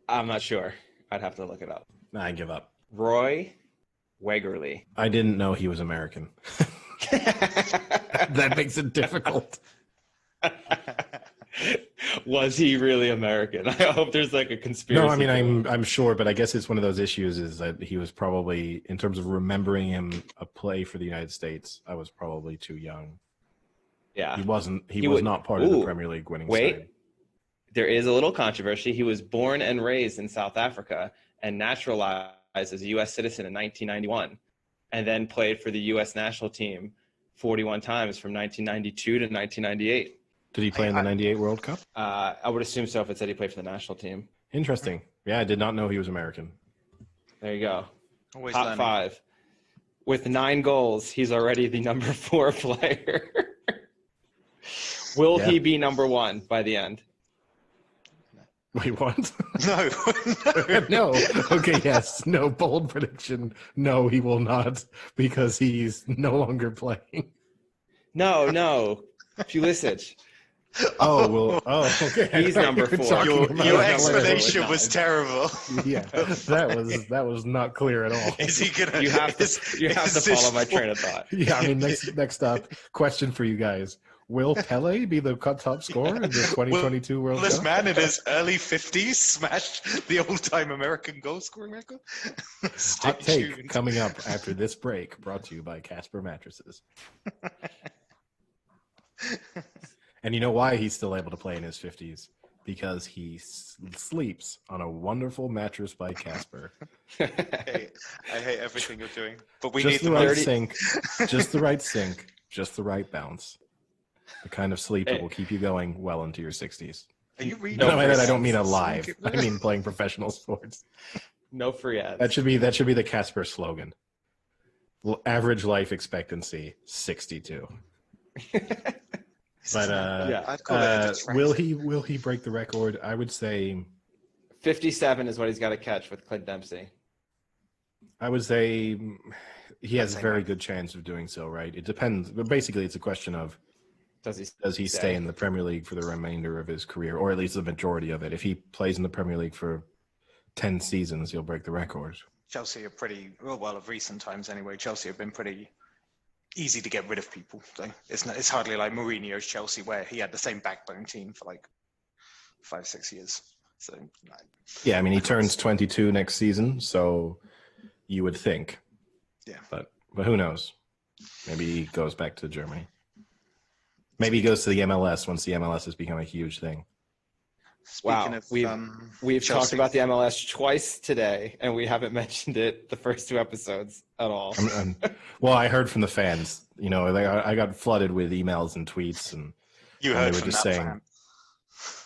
I'm not sure. I'd have to look it up. Nah, I give up. Roy Wegerle. I didn't know he was American. That makes it difficult. Was he really American? I hope there's like a conspiracy. No, I mean, I'm sure, but I guess it's one of those issues is that he was probably, in terms of remembering him a play for the United States, I was probably too young. Yeah. He was not part of the Premier League winning side. There is a little controversy. He was born and raised in South Africa and naturalized as a U.S. citizen in 1991, and then played for the U.S. national team 41 times from 1992 to 1998. Did he play in the 98 World Cup? I would assume so if it said he played for the national team. Interesting. Yeah, I did not know he was American. There you go. Always Top learning. 5. With 9 goals, he's already the number 4 player. Will he be number 1 by the end? Wait, what? No. No. Okay, yes. No, bold prediction. No, he will not, because he's no longer playing. No. Pulisic. Oh, well. Oh, okay. He's number 4. Your explanation was terrible. Yeah, that was not clear at all. Is he gonna? You have to follow my train of thought. Yeah, I mean, next up, question for you guys. Will Pele be the top scorer in the 2022 World Cup? This man in his early 50s smashed the all-time American goal-scoring record. Hot take coming up after this break, brought to you by Casper Mattresses. And you know why he's still able to play in his 50s? Because he sleeps on a wonderful mattress by Casper. I hate everything you're doing, but we just need the right sink, just the right sink, just the right bounce. The kind of sleep that will keep you going well into your 60s. Are you reading? No, I don't mean alive. I mean playing professional sports. No free ads. That should be the Casper slogan. Average life expectancy 62. But will he break the record? I would say 57 is what he's got to catch with Clint Dempsey. I would say he has a very good chance of doing so, right? It depends, but basically, it's a question of does he stay in the Premier League for the remainder of his career, or at least the majority of it? If he plays in the Premier League for 10 seasons, he'll break the record. Chelsea are pretty well of recent times anyway. Chelsea have been pretty easy to get rid of people. So it's hardly like Mourinho's Chelsea where he had the same backbone team for like 5-6 years. So yeah, I mean, he turns 22 next season, so you would think. Yeah. But who knows? Maybe he goes back to Germany. Maybe he goes to the MLS once the MLS has become a huge thing. Speaking of, we've talked about the MLS twice today, and we haven't mentioned it the first 2 episodes at all. Well, I heard from the fans. You know, I got flooded with emails and tweets, and you heard they were just saying,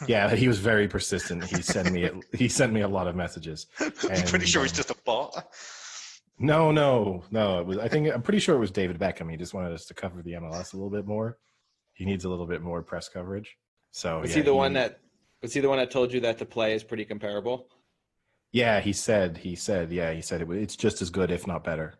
yeah, he was very persistent. He sent me a lot of messages. I'm pretty sure he's just a bot. No. It was. I'm pretty sure it was David Beckham. He just wanted us to cover the MLS a little bit more. He needs a little bit more press coverage. So was he the one that told you that the play is pretty comparable? Yeah, he said it's just as good, if not better.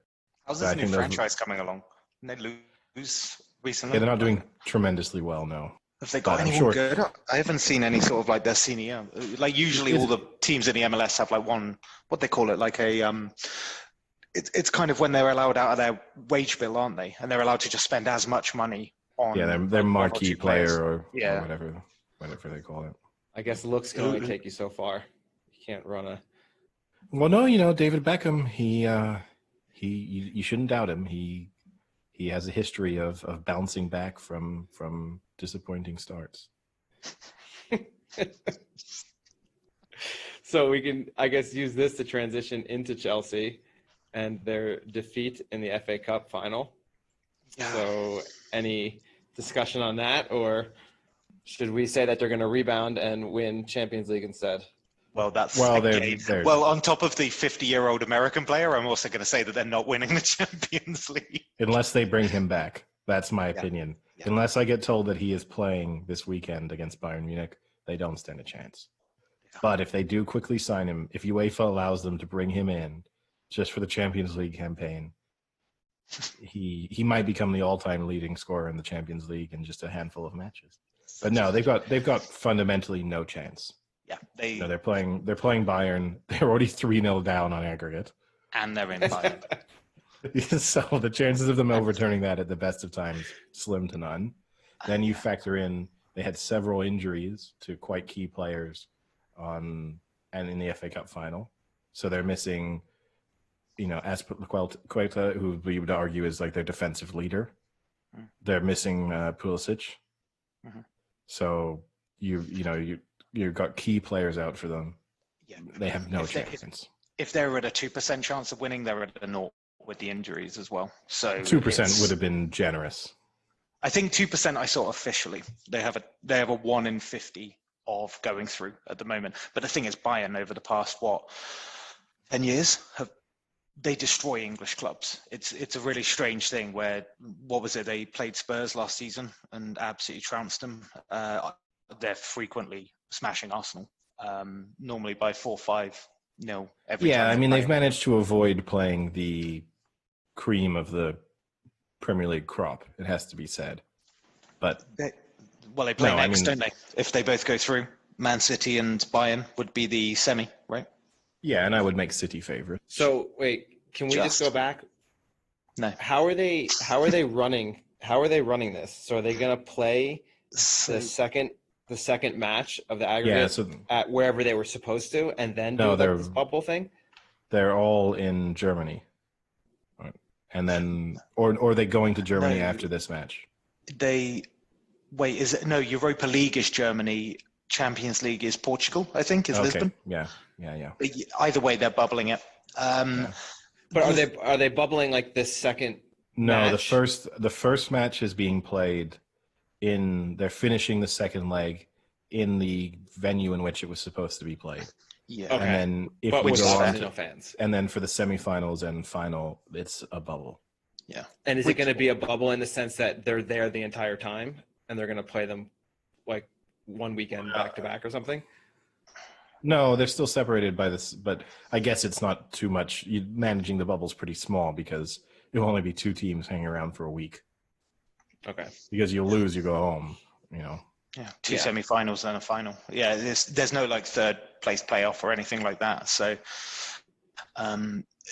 How's this new franchise coming along? Did they lose recently? Yeah, they're not doing tremendously well, no. Have they got anyone good? I haven't seen any sort of like their senior. Like usually all the teams in the MLS have like one, what they call it, like a it's kind of when they're allowed out of their wage bill, aren't they? And they're allowed to just spend as much money on their marquee player or whatever they call it. I guess looks can only take you so far. You can't run a. Well, no, you know, David Beckham. You shouldn't doubt him. He has a history of bouncing back from disappointing starts. So we can, I guess, use this to transition into Chelsea and their defeat in the FA Cup final. Yeah. So any discussion on that, or should we say that they're going to rebound and win Champions League instead? Well, they're on top of the 50-year-old American player, I'm also going to say that they're not winning the Champions League. Unless they bring him back. That's my opinion. Yeah. Unless I get told that he is playing this weekend against Bayern Munich, they don't stand a chance. Yeah. But if they do quickly sign him, if UEFA allows them to bring him in just for the Champions League campaign, he might become the all-time leading scorer in the Champions League in just a handful of matches. But no, they've got fundamentally no chance. Yeah, they're playing Bayern. They're already 3-0 down on aggregate, and they're in Bayern. So the chances of them overturning that at the best of times slim to none. Then you factor in they had several injuries to quite key players and in the FA Cup final, so they're missing, you know, Azpilicueta, who we would argue is like their defensive leader. They're missing Pulisic. Mm-hmm. So you've got key players out for them. Yeah, they have no chance. If they're at a 2% chance of winning, they're at a 0 with the injuries as well. So 2% would have been generous. I think 2% I saw officially. They have a 1 in 50 of going through at the moment. But the thing is, Bayern over the past 10 years they destroy English clubs. It's a really strange thing where, they played Spurs last season and absolutely trounced them. They're frequently smashing Arsenal, normally by 4-5-0 every time. Yeah, I mean, they've managed to avoid playing the cream of the Premier League crop, it has to be said. But they play next, don't they? If they both go through, Man City and Bayern would be the semi, right? Yeah, and I would make City favorite. So wait, can we just go back? No. How are they running this? So are they going to play the second match of the aggregate at wherever they were supposed to, and then do this bubble thing? They're all in Germany, right? And then or are they going to Germany after this match? Europa League is Germany. Champions League is Portugal, I think, is Lisbon. Yeah. Either way, they're bubbling it. But are they bubbling like this second? No, match? the first match is being played they're finishing the second leg in the venue in which it was supposed to be played. Yeah. Okay. And then no fans. And then for the semifinals and final, it's a bubble. Yeah. And is it going to be a bubble in the sense that they're there the entire time and they're going to play them like one weekend back to back or something? No, they're still separated by this, but I guess it's not too much. Managing the bubble's pretty small because it'll only be 2 teams hanging around for a week. Okay. Because you lose, you go home. Yeah, 2 semi-finals and a final. Yeah, there's no like third place playoff or anything like that. So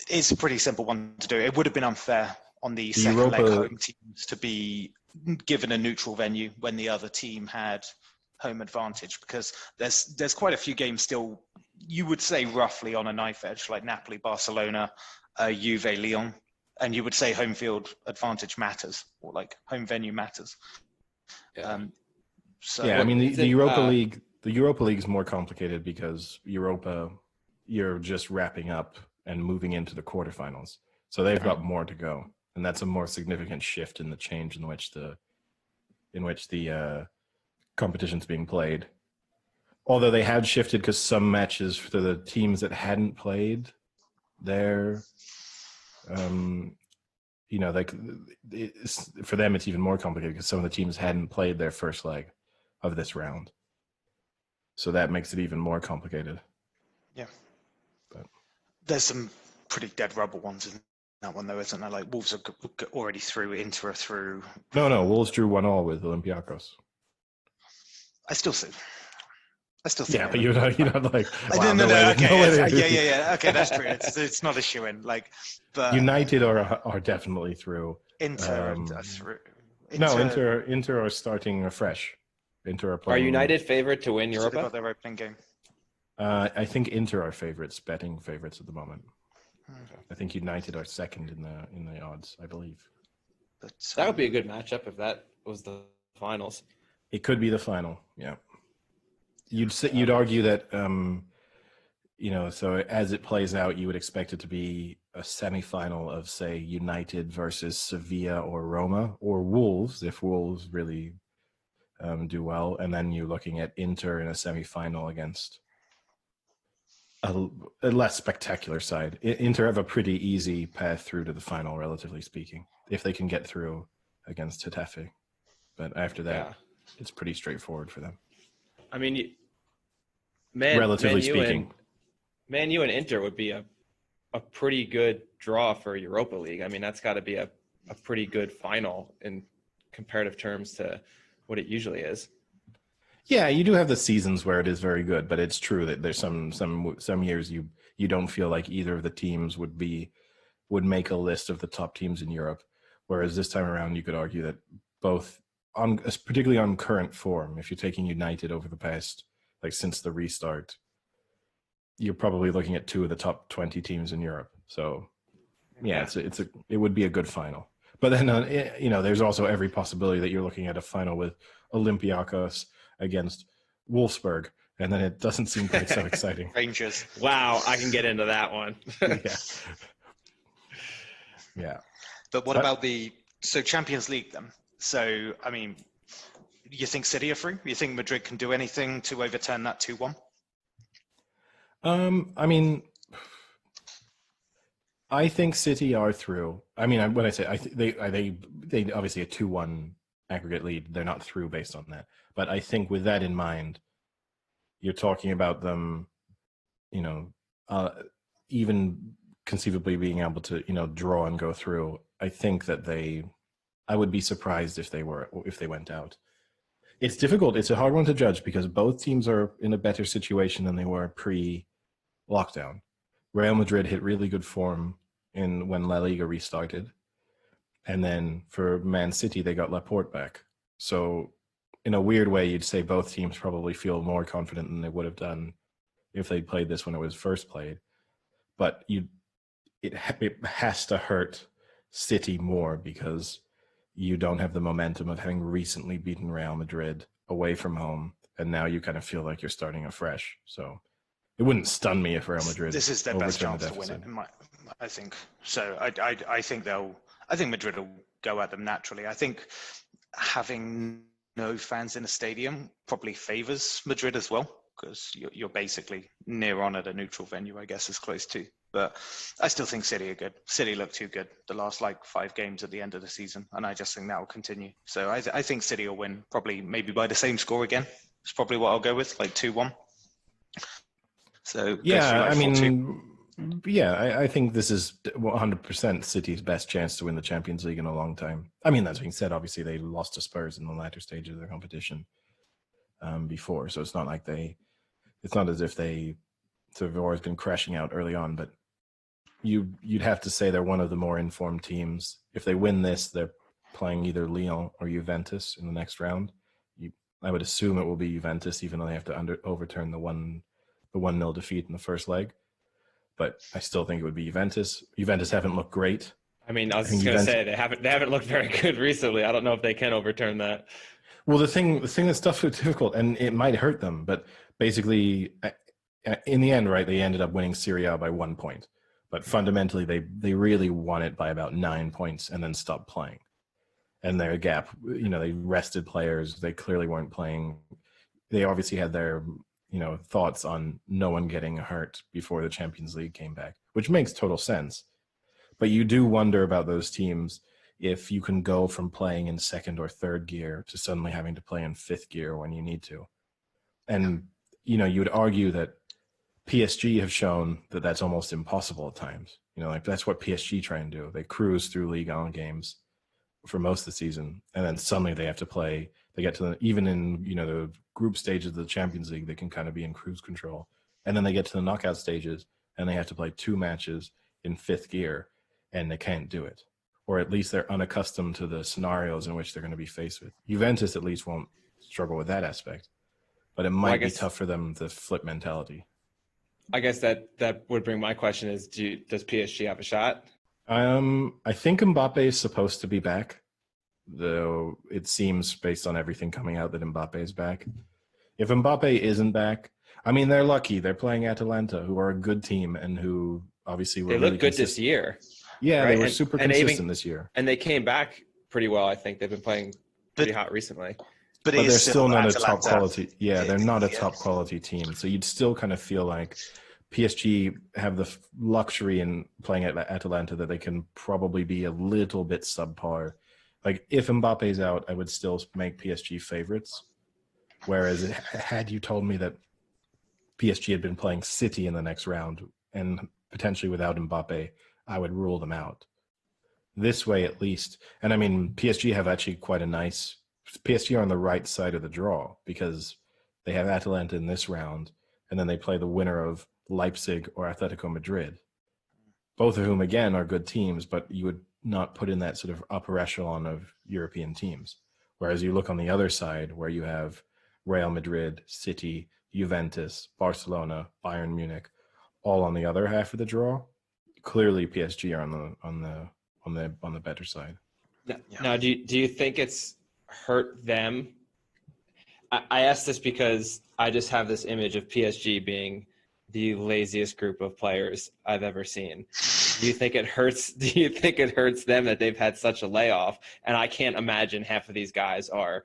it's a pretty simple one to do. It would have been unfair on the second leg home teams to be given a neutral venue when the other team had home advantage, because there's quite a few games still, you would say roughly on a knife edge, like Napoli, Barcelona, Juve, Lyon, and you would say home field advantage matters, or like home venue matters. I mean the Europa League. The Europa League is more complicated because Europa, you're just wrapping up and moving into the quarterfinals, so they've got more to go, and that's a more significant shift in the change in which the competition's being played. Although they had shifted because some matches for the teams that hadn't played there, for them it's even more complicated because some of the teams hadn't played their first leg of this round, so that makes it even more complicated. Yeah, but there's some pretty dead rubber ones in that one though, isn't there? Like Wolves are already through, Inter are through. No, Wolves drew 1-1 with Olympiacos. I still think. Yeah, but you're not like. Wow, no. Okay, yeah. Okay, that's true. It's not a shoe-in. Like, but United are definitely through. Inter are through. Inter are starting afresh. Inter are playing. Are United favorite to win Europa? They got their opening game. I think Inter are betting favorites at the moment. I think United are second in the odds, I believe. But that would be a good matchup if that was the finals. It could be the final, yeah. You'd argue that, so as it plays out, you would expect it to be a semifinal of, say, United versus Sevilla or Roma, or Wolves, if Wolves really do well, and then you're looking at Inter in a semifinal against a less spectacular side. Inter have a pretty easy path through to the final, relatively speaking, if they can get through against Getafe. But after that, it's pretty straightforward for them. I mean, relatively speaking, Man U and Inter would be a pretty good draw for Europa League. I mean, that's got to be a pretty good final in comparative terms to what it usually is. Yeah, you do have the seasons where it is very good, but it's true that there's some years you don't feel like either of the teams would make a list of the top teams in Europe, whereas this time around you could argue that both, particularly on current form, if you're taking United over the past, like since the restart, you're probably looking at 2 of the top 20 teams in Europe. So yeah, it would be a good final. But then there's also every possibility that you're looking at a final with Olympiacos against Wolfsburg, and then it doesn't seem quite so exciting. Rangers. Wow, I can get into that one. Yeah. But what about Champions League then? So, I mean, you think City are through? You think Madrid can do anything to overturn that 2-1? I mean, I think City are through. I mean, when I say they obviously a 2-1 aggregate lead, they're not through based on that. But I think with that in mind, you're talking about them, even conceivably being able to, draw and go through. I think that I would be surprised if they went out. It's difficult. It's a hard one to judge because both teams are in a better situation than they were pre-lockdown. Real Madrid hit really good form when La Liga restarted. And then for Man City, they got Laporte back. So in a weird way, you'd say both teams probably feel more confident than they would have done if they played this when it was first played. But it has to hurt City more because you don't have the momentum of having recently beaten Real Madrid away from home, and now you kind of feel like you're starting afresh. So it wouldn't stun me if Real Madrid. This is their best chance to win it, I think. So I think Madrid will go at them naturally. I think having no fans in the stadium probably favors Madrid as well, because you're basically near on at a neutral venue, I guess, as close to. But I still think City are good. City look too good the last 5 games at the end of the season, and I just think that will continue. So I think City will win, probably maybe by the same score again. It's probably what I'll go with, 2-1. So yeah, I mean, Yeah, I think this is 100% City's best chance to win the Champions League in a long time. I mean, that being said, obviously they lost to Spurs in the latter stage of the competition before, so it's not as if they sort of always been crashing out early on. But you'd have to say they're one of the more informed teams. If they win this, they're playing either Lyon or Juventus in the next round. I would assume it will be Juventus, even though they have to overturn the 1-0 defeat in the first leg. But I still think it would be Juventus. Juventus haven't looked great. I mean, I was just going to say they haven't looked very good recently. I don't know if they can overturn that. Well, the thing that's difficult, and it might hurt them, but basically, in the end, right, they ended up winning Serie A by 1 point. But fundamentally, they really won it by about 9 points and then stopped playing. And their gap, they rested players. They clearly weren't playing. They obviously had their thoughts on no one getting hurt before the Champions League came back, which makes total sense. But you do wonder about those teams if you can go from playing in second or third gear to suddenly having to play in fifth gear when you need to. And, you would argue that PSG have shown that that's almost impossible at times. That's what PSG try and do. They cruise through Ligue 1 games for most of the season, and then suddenly they have to play. They get to even in the group stages of the Champions League, they can kind of be in cruise control, and then they get to the knockout stages and they have to play 2 matches in fifth gear, and they can't do it, or at least they're unaccustomed to the scenarios in which they're going to be faced with. Juventus at least won't struggle with that aspect, but it might be tough for them to flip mentality. I guess that would bring my question is, does PSG have a shot? I think Mbappe is supposed to be back, though it seems based on everything coming out that Mbappe is back. If Mbappe isn't back, I mean, they're lucky. They're playing Atalanta, who are a good team and who obviously were really good this year. Yeah, right? They were super consistent this year. And they came back pretty well, I think. They've been playing pretty hot recently. But they're still not a top quality. Yeah, they're not a top quality team. So you'd still kind of feel like PSG have the luxury in playing at Atalanta that they can probably be a little bit subpar. Like if Mbappe's out, I would still make PSG favorites. Whereas had you told me that PSG had been playing City in the next round and potentially without Mbappe, I would rule them out. This way at least, and I mean PSG have actually quite a nice. PSG are on the right side of the draw because they have Atalanta in this round, and then they play the winner of Leipzig or Atletico Madrid, both of whom, again, are good teams, but you would not put in that sort of upper echelon of European teams. Whereas you look on the other side where you have Real Madrid, City, Juventus, Barcelona, Bayern Munich, all on the other half of the draw. Clearly, PSG are on the better side. Now, do you think it's hurt them? I ask this because I just have this image of PSG being the laziest group of players I've ever seen. Do you think it hurts them that they've had such a layoff? And I can't imagine half of these guys are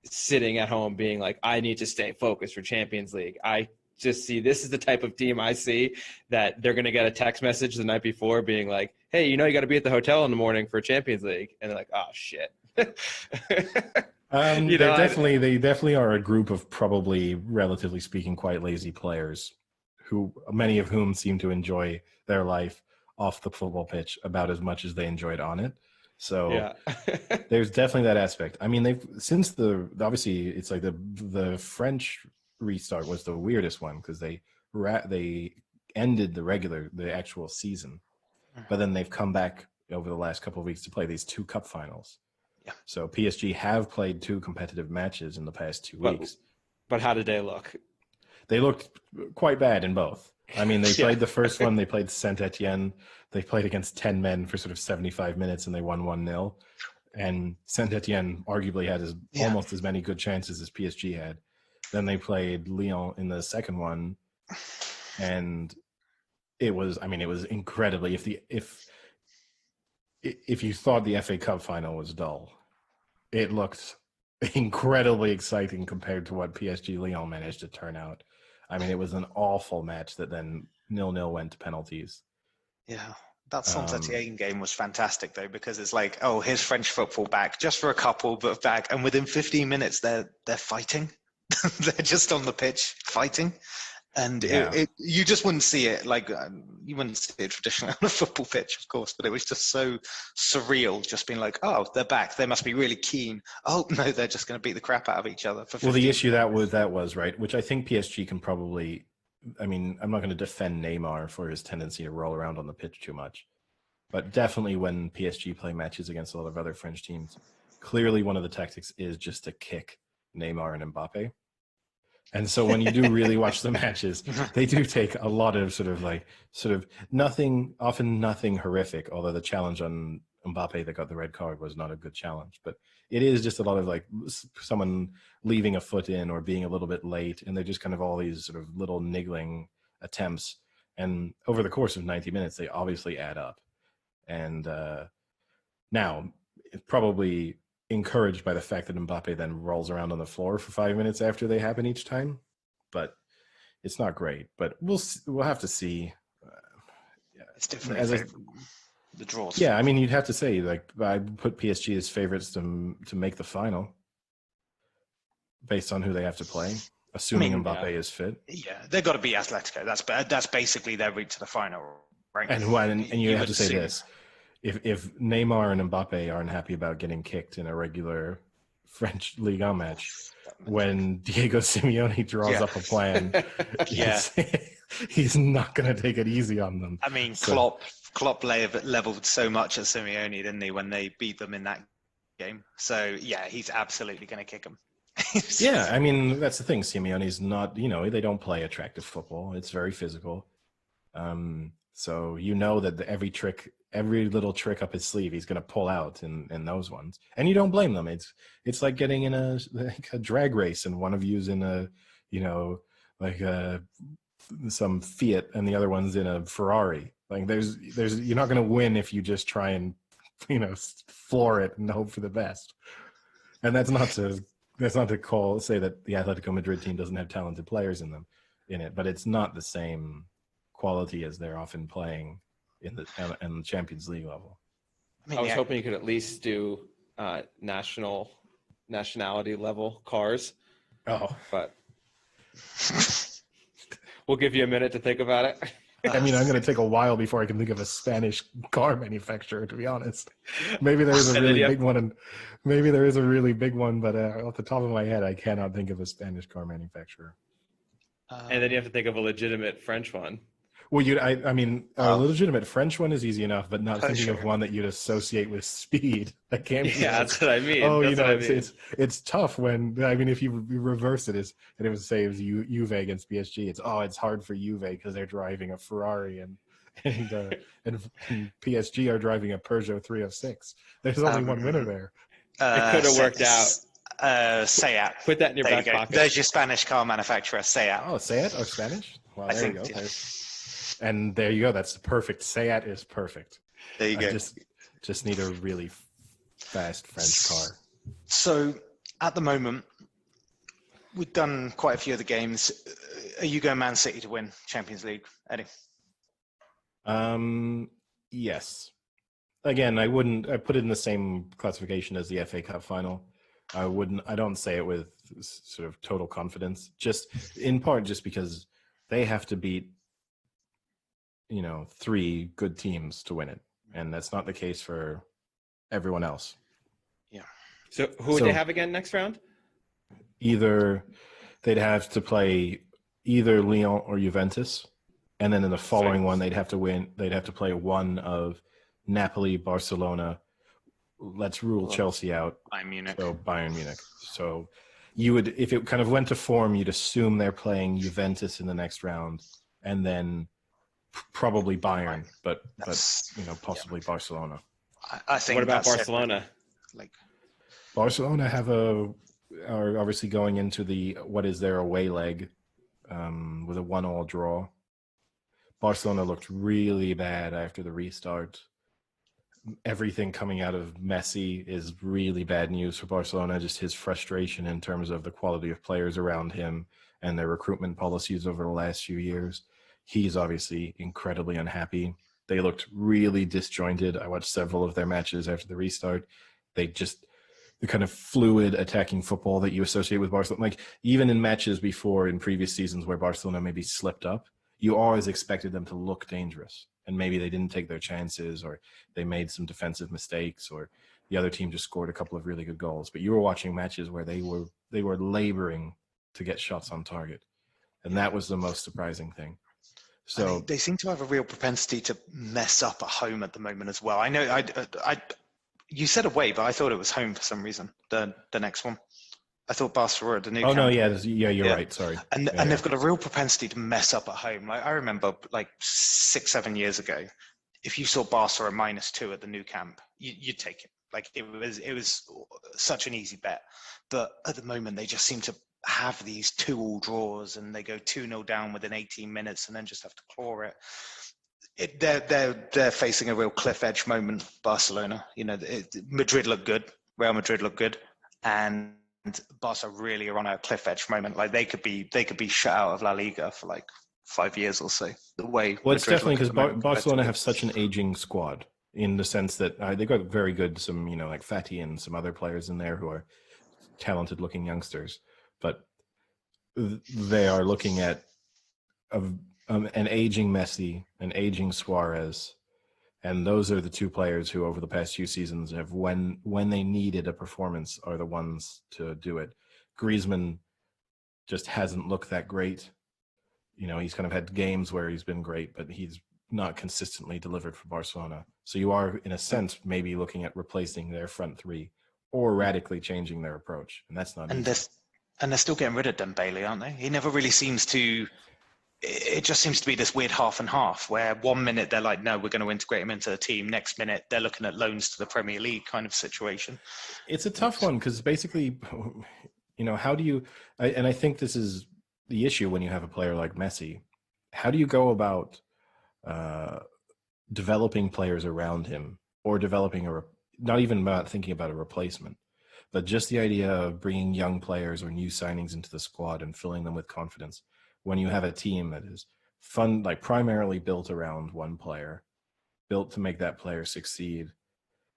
sitting at home being like, I need to stay focused for Champions League. I just see this is the type of team I see that they're going to get a text message the night before being like, hey, you got to be at the hotel in the morning for Champions League. And they're like, oh, shit. They definitely are a group of probably, relatively speaking, quite lazy players, who many of whom seem to enjoy their life off the football pitch about as much as they enjoyed on it. So yeah. There's definitely that aspect. I mean, obviously it's like the French restart was the weirdest one because they ended the actual season, but then they've come back over the last couple of weeks to play these 2 cup finals. Yeah. So PSG have played 2 competitive matches in the past 2 weeks. But how did they look? They looked quite bad in both. I mean, they played the first one. They played Saint-Etienne. They played against 10 men for sort of 75 minutes, and they won 1-0. And Saint-Etienne arguably had almost as many good chances as PSG had. Then they played Lyon in the second one, and it was incredibly. If you thought the FA Cup final was dull, it looked incredibly exciting compared to what PSG Lyon managed to turn out. I mean, it was an awful match that then 0-0 went to penalties. Yeah, that Saint-Etienne game was fantastic, though, because it's like, oh, here's French football back, just for a couple, but back. And within 15 minutes, they're fighting. They're just on the pitch fighting. And Yeah. you just wouldn't see it like you wouldn't see it traditionally on a football pitch, of course, but it was just so surreal, just being like, oh, they're back. They must be really keen. Oh, no, they're just going to beat the crap out of each other for 15 Well, the issue minutes. that was, right, which I think PSG can probably, I mean, I'm not going to defend Neymar for his tendency to roll around on the pitch too much, but definitely when PSG play matches against a lot of other French teams, clearly one of the tactics is just to kick Neymar and Mbappe. And so when you do really watch the matches, they do take a lot of sort of nothing, often nothing horrific, although the challenge on Mbappe that got the red card was not a good challenge. But it is just a lot of like someone leaving a foot in or being a little bit late. And they're just kind of all these sort of little niggling attempts. And over the course of 90 minutes, they obviously add up. And now, it's probably encouraged by the fact that Mbappe then rolls around on the floor for 5 minutes after they happen each time, but it's not great. But we'll have to see. It's definitely the draws. Yeah, I mean, you'd have to say like I put PSG as favorites to make the final based on who they have to play, assuming Mbappe is fit. Yeah, they've got to beat Atletico. That's basically their route to the final, right? And you have to say this. If Neymar and Mbappe aren't happy about getting kicked in a regular French Ligue 1 match, when Diego Simeone draws up a plan, he's not going to take it easy on them. I mean, Klopp leveled so much at Simeone, didn't he, when they beat them in that game? So, yeah, he's absolutely going to kick them. Yeah, I mean, that's the thing. Simeone's not, they don't play attractive football. It's very physical. So you know that every little trick up his sleeve, he's going to pull out in those ones, and you don't blame them. It's like getting in a drag race, and one of you's in a, some Fiat, and the other one's in a Ferrari. Like there's you're not going to win if you just try and floor it and hope for the best. And that's not to say that the Atletico Madrid team doesn't have talented players in it, but it's not the same quality as they're often playing in the Champions League level. I was hoping you could at least do nationality level cars. Oh, but we'll give you a minute to think about it. I mean, I'm going to take a while before I can think of a Spanish car manufacturer, to be honest. Maybe there is a really big one, but off the top of my head, I cannot think of a Spanish car manufacturer. And then you have to think of a legitimate French one. Well, a legitimate French one is easy enough, but not thinking of one that you'd associate with speed. That can't be. Yeah, that's what I mean. Oh, it's tough when, I mean, if you reverse it, and it would say it was Juve against PSG, it's hard for Juve because they're driving a Ferrari and PSG are driving a Peugeot 306. There's only one winner there. It could have worked out. Seat. Put that in your back pocket. There's your Spanish car manufacturer, Seat. Oh, Seat or Spanish? Well, there you go. Yeah. And there you go. That's the perfect. Seat is perfect. There you go. Just need a really fast French car. So at the moment, we've done quite a few of the games. Are you going Man City to win Champions League, Eddie? Yes. Again, I put it in the same classification as the FA Cup final. I don't say it with sort of total confidence, just in part just because they have to beat 3 good teams to win it, and that's not the case for everyone else. Yeah. So who would they have again next round? Either they'd have to play either Lyon or Juventus, and then in the following one they'd have to play one of Napoli, Barcelona. Let's rule Chelsea out. Bayern Munich. So you would, if it kind of went to form, you'd assume they're playing Juventus in the next round, and then probably Bayern, but possibly Barcelona. I think. What about Barcelona? Barcelona are obviously going into what is their away leg with a 1-1 draw. Barcelona looked really bad after the restart. Everything coming out of Messi is really bad news for Barcelona, just his frustration in terms of the quality of players around him and their recruitment policies over the last few years. He's obviously incredibly unhappy. They looked really disjointed. I watched several of their matches after the restart. They just the kind of fluid attacking football that you associate with Barcelona. Like even in matches before in previous seasons where Barcelona maybe slipped up, you always expected them to look dangerous. And maybe they didn't take their chances, or they made some defensive mistakes, or the other team just scored a couple of really good goals. But you were watching matches where they were laboring to get shots on target. And that was the most surprising thing. So they seem to have a real propensity to mess up at home at the moment as well. I know you said away, but I thought it was home for some reason. The next one, I thought Barcelona were at the new. Oh no, yeah, you're right. Sorry. And they've got a real propensity to mess up at home. Like I remember, like 6-7 years ago, if you saw Barcelona -2 at the new camp, you'd take it. Like it was such an easy bet. But at the moment, they just seem to have these 2-2 draws, and they go 2-0 down within 18 minutes, and then just have to claw it. They're facing a real cliff edge moment, Barcelona. You know, Madrid look good, Real Madrid look good, and Barca really are on a cliff edge moment. Like they could be shut out of La Liga for like 5 years or so. The way well, it's definitely because Barcelona have such an aging squad in the sense that they've got very good some like Fati and some other players in there who are talented looking youngsters, but they are looking at an aging Messi, an aging Suarez, and those are the two players who over the past few seasons have, when they needed a performance, are the ones to do it. Griezmann just hasn't looked that great. You know, he's kind of had games where he's been great, but he's not consistently delivered for Barcelona. So you are, in a sense, maybe looking at replacing their front three or radically changing their approach, and that's not easy. And they're still getting rid of Dembele, aren't they? He never really seems to. It just seems to be this weird half and half, where 1 minute they're like, no, we're going to integrate him into the team. Next minute they're looking at loans to the Premier League kind of situation. It's a tough one because basically, how do you? And I think this is the issue when you have a player like Messi. How do you go about developing players around him, or developing not even about thinking about a replacement, but just the idea of bringing young players or new signings into the squad and filling them with confidence when you have a team that is like primarily built around one player, built to make that player succeed.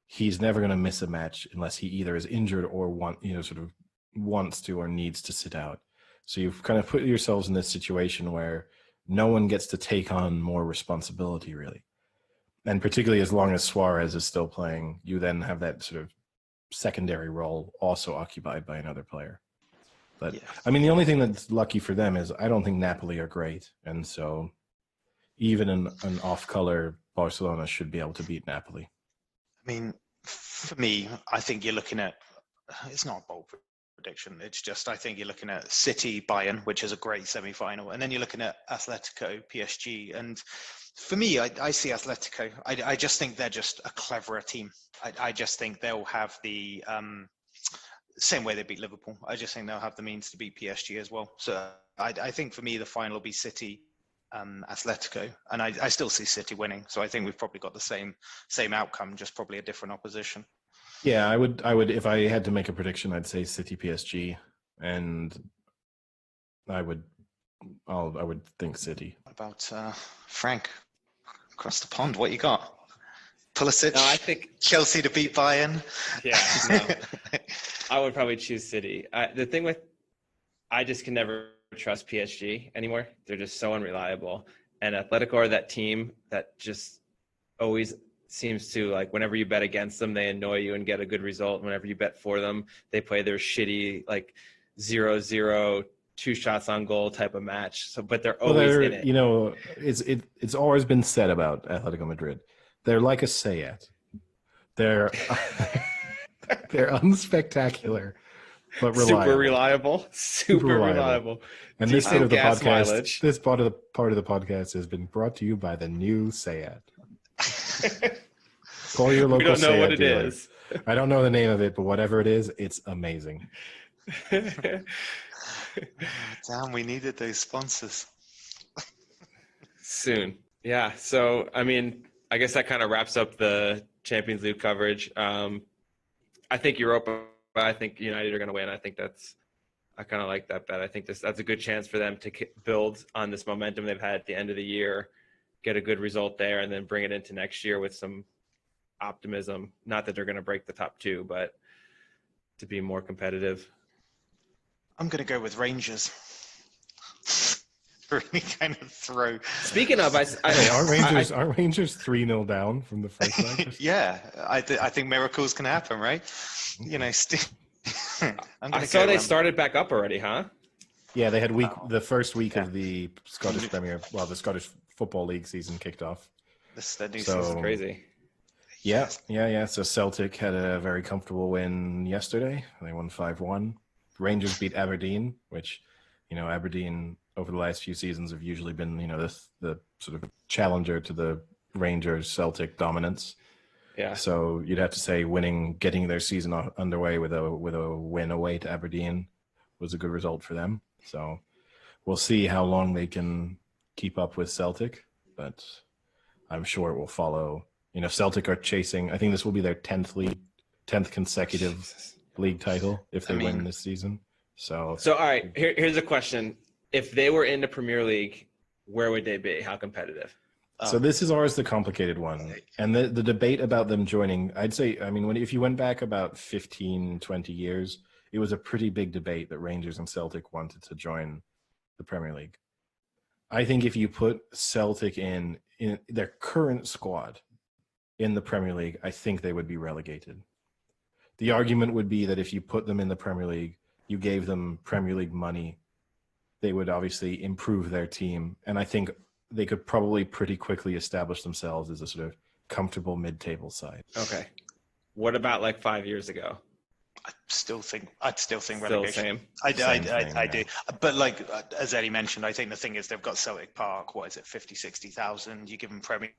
He's never going to miss a match unless he either is injured or wants to or needs to sit out. So you've kind of put yourselves in this situation where no one gets to take on more responsibility, really. And particularly as long as Suarez is still playing, you then have that sort of secondary role also occupied by another player. But yeah. I mean, the only thing that's lucky for them is I don't think Napoli are great. And so even an off-color Barcelona should be able to beat Napoli. I mean, for me, I think you're looking at, it's not a bold prediction. It's just, I think you're looking at City, Bayern, which is a great semi-final. And then you're looking at Atletico, PSG. And for me, I see Atletico. I just think they're just a cleverer team. I just think they'll have the same way they beat Liverpool. I just think they'll have the means to beat PSG as well. So I think for me, the final will be City, Atletico, and I still see City winning. So I think we've probably got the same outcome, just probably a different opposition. Yeah, I would if I had to make a prediction, I'd say City PSG, and I would think City. What about Frank across the pond? What you got? Pulisic? No, I think Chelsea to beat Bayern. Yeah, no. I would probably choose City. The thing with, I just can never trust PSG anymore. They're just so unreliable. And Atletico are that team that just always seems to, like, whenever you bet against them, they annoy you and get a good result. Whenever you bet for them, they play their shitty, like, 0-0, 2 shots on goal type of match. So, but they're always in it. You know, it's always been said about Atletico Madrid. They're like a Seat. They're unspectacular, but reliable. Super reliable. And this part of the podcast, this part of the podcast has been brought to you by the new Seat. Call your local. We don't know Seat what it dealer. is. I don't know the name of it, but whatever it is, it's amazing. Damn, we needed those sponsors. Soon. Yeah. So, I mean, I guess that kind of wraps up the Champions League coverage. I think Europa, I think United are going to win. I kind of like that bet. I think that's a good chance for them to build on this momentum they've had at the end of the year, get a good result there, and then bring it into next year with some optimism. Not that they're going to break the top 2, but to be more competitive? I'm going to go with Rangers. Really kind of throw. Speaking of, aren't Rangers 3-0 down from the first leg? Yeah, I think miracles can happen, right? You know, I saw they started back up already, huh? Yeah, they had the first week of the Scottish Premier, the Scottish Football League season kicked off. The new season. Crazy. Yeah. So Celtic had a very comfortable win yesterday. They won 5-1. Rangers beat Aberdeen, which, Aberdeen over the last few seasons have usually been, the sort of challenger to the Rangers Celtic dominance. Yeah. So you'd have to say getting their season underway with a win away to Aberdeen was a good result for them. So we'll see how long they can keep up with Celtic, but I'm sure it will follow. Celtic are chasing. I think this will be their 10th consecutive league title if they win this season. So all right, here's a question: if they were in the Premier League, where would they be? How competitive? So this is always the complicated one. And the debate about them joining, I'd say, if you went back about 15, 20 years, it was a pretty big debate that Rangers and Celtic wanted to join the Premier League. I think if you put Celtic in their current squad in the Premier League, I think they would be relegated. The argument would be that if you put them in the Premier League, you gave them Premier League money, they would obviously improve their team. And I think they could probably pretty quickly establish themselves as a sort of comfortable mid-table side. Okay. What about like 5 years ago? I'd still think relegation. Same. I do. But like as Eddie mentioned, I think the thing is they've got Celtic Park. What is it, 50,000-60,000? You give them Premier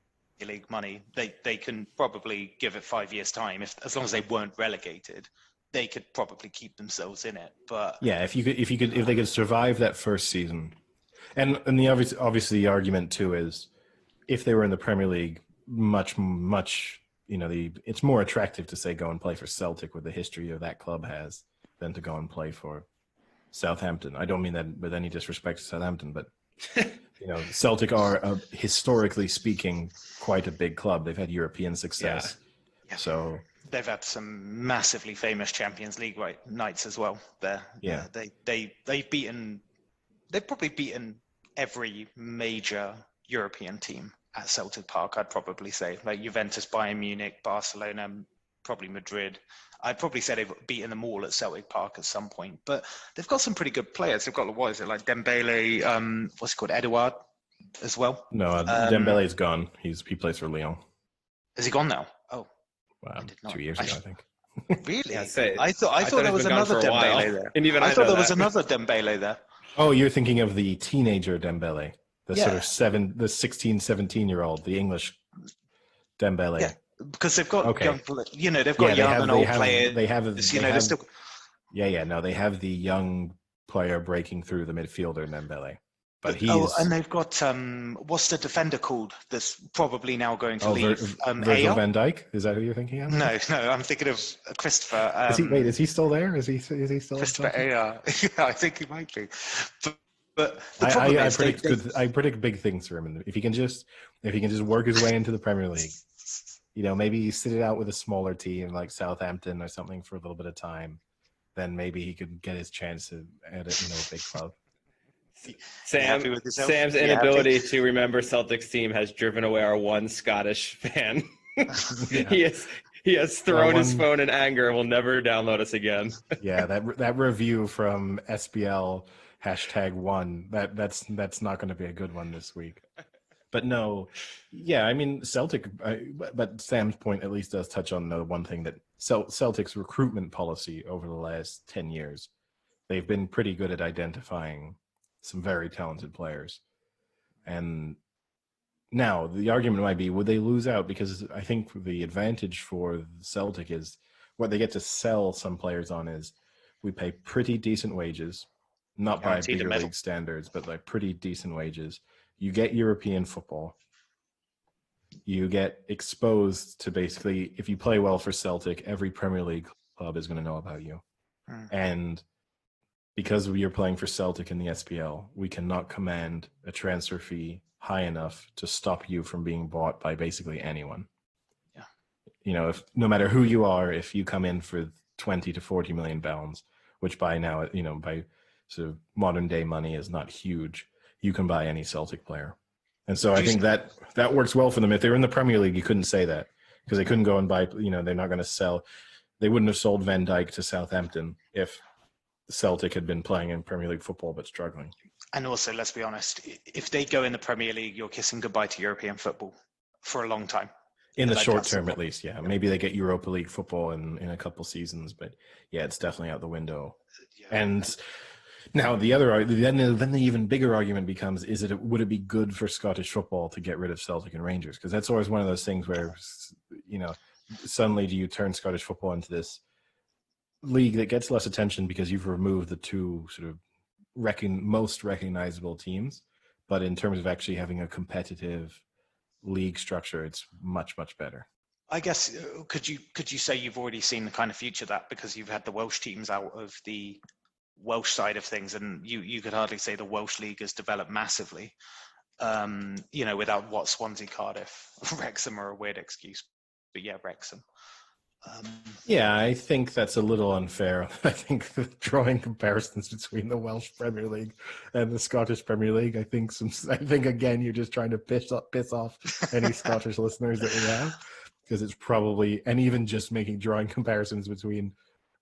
League money, they can probably give it 5 years' time. As long as they weren't relegated, they could probably keep themselves in it. But yeah, if they could survive that first season. And the obviously the argument too is if they were in the Premier League, much it's more attractive to say go and play for Celtic with the history of that club has than to go and play for Southampton. I don't mean that with any disrespect to Southampton, but Celtic are historically speaking quite a big club. They've had European success, so they've had some massively famous Champions League nights as well. They've probably beaten every major European team at Celtic Park, I'd probably say. Like Juventus, Bayern Munich, Barcelona, probably Madrid. I'd probably say they've beaten them all at Celtic Park at some point. But they've got some pretty good players. They've got, like Dembele, what's it called, Edouard as well? No, Dembele's gone. He plays for Lyon. Is he gone now? Oh. Wow, 2 years ago, I think. Really? Yeah, I thought there was another Dembele there. And even I thought there was another Dembele there. Oh, you're thinking of the teenager Dembele, sort of the 16, 17-year-old, the English Dembele. Yeah, because they've got young, they've got young and old players. They have the young player breaking through the midfielder Dembele. But and they've got what's the defender called that's probably now going to leave? Virgil van Dijk? Is that who you're thinking of? No, I'm thinking of Christopher. Is he still there? Is he still? Christopher Ayer. Yeah, I think he might be. But the problem is I predict big things for him. If he can just work his way into the Premier League, maybe sit it out with a smaller team like Southampton or something for a little bit of time, then maybe he could get his chance at a big club. Sam's inability to remember Celtics team has driven away our one Scottish fan. He has thrown his phone in anger and will never download us again. Yeah, that review from SBL #1 that's not going to be a good one this week. But no, yeah, I mean Celtic. But Sam's point at least does touch on the one thing that Celtic's recruitment policy over the last 10 years. They've been pretty good at identifying some very talented players. And now the argument might be, would they lose out? Because I think the advantage for Celtic is what they get to sell some players on is we pay pretty decent wages, not by bigger league standards, but like pretty decent wages. You get European football. You get exposed to basically, if you play well for Celtic, every Premier League club is going to know about you. And because you're playing for Celtic in the SPL, we cannot command a transfer fee high enough to stop you from being bought by basically anyone. Yeah. If no matter who you are, if you come in for 20 to 40 million pounds, which by now, by sort of modern day money is not huge. You can buy any Celtic player. And so I think that works well for them. If they were in the Premier League, you couldn't say that because they couldn't go and buy, they're not going to sell. They wouldn't have sold Van Dijk to Southampton if Celtic had been playing in Premier League football but struggling. And also, let's be honest, if they go in the Premier League, you're kissing goodbye to European football for a long time. In the short term, at least, yeah. Maybe they get Europa League football in a couple seasons, but yeah, it's definitely out the window. Yeah. And now then the even bigger argument becomes: would it be good for Scottish football to get rid of Celtic and Rangers? Because that's always one of those things where, suddenly do you turn Scottish football into this league that gets less attention because you've removed the two sort of most recognizable teams, but in terms of actually having a competitive league structure, it's much, much better. I guess could you say you've already seen the kind of future that, because you've had the Welsh teams out of the Welsh side of things, and you could hardly say the Welsh league has developed massively, without Swansea, Cardiff, Wrexham are a weird excuse, but yeah, Wrexham. Yeah, I think that's a little unfair. I think drawing comparisons between the Welsh Premier League and the Scottish Premier League, I think again you're just trying to piss off any Scottish listeners that we have, because it's probably, and even just drawing comparisons between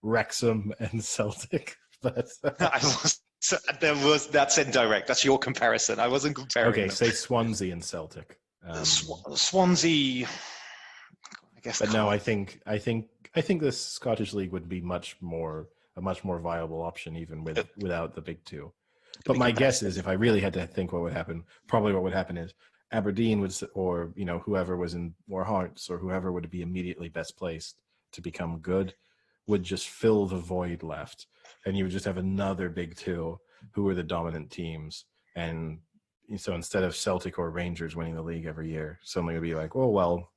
Wrexham and Celtic. But that's indirect. That's your comparison. I wasn't comparing. Okay, them. say Swansea and Celtic. Swansea. But no, I think the Scottish League would be a much more viable option even without the big two. But my guess is, if I really had to think what would happen, probably what would happen is Aberdeen or whoever was in, or Hearts or whoever would be immediately best placed to become good, would just fill the void left, and you would just have another big two who were the dominant teams. And so instead of Celtic or Rangers winning the league every year, suddenly it would be like, oh well,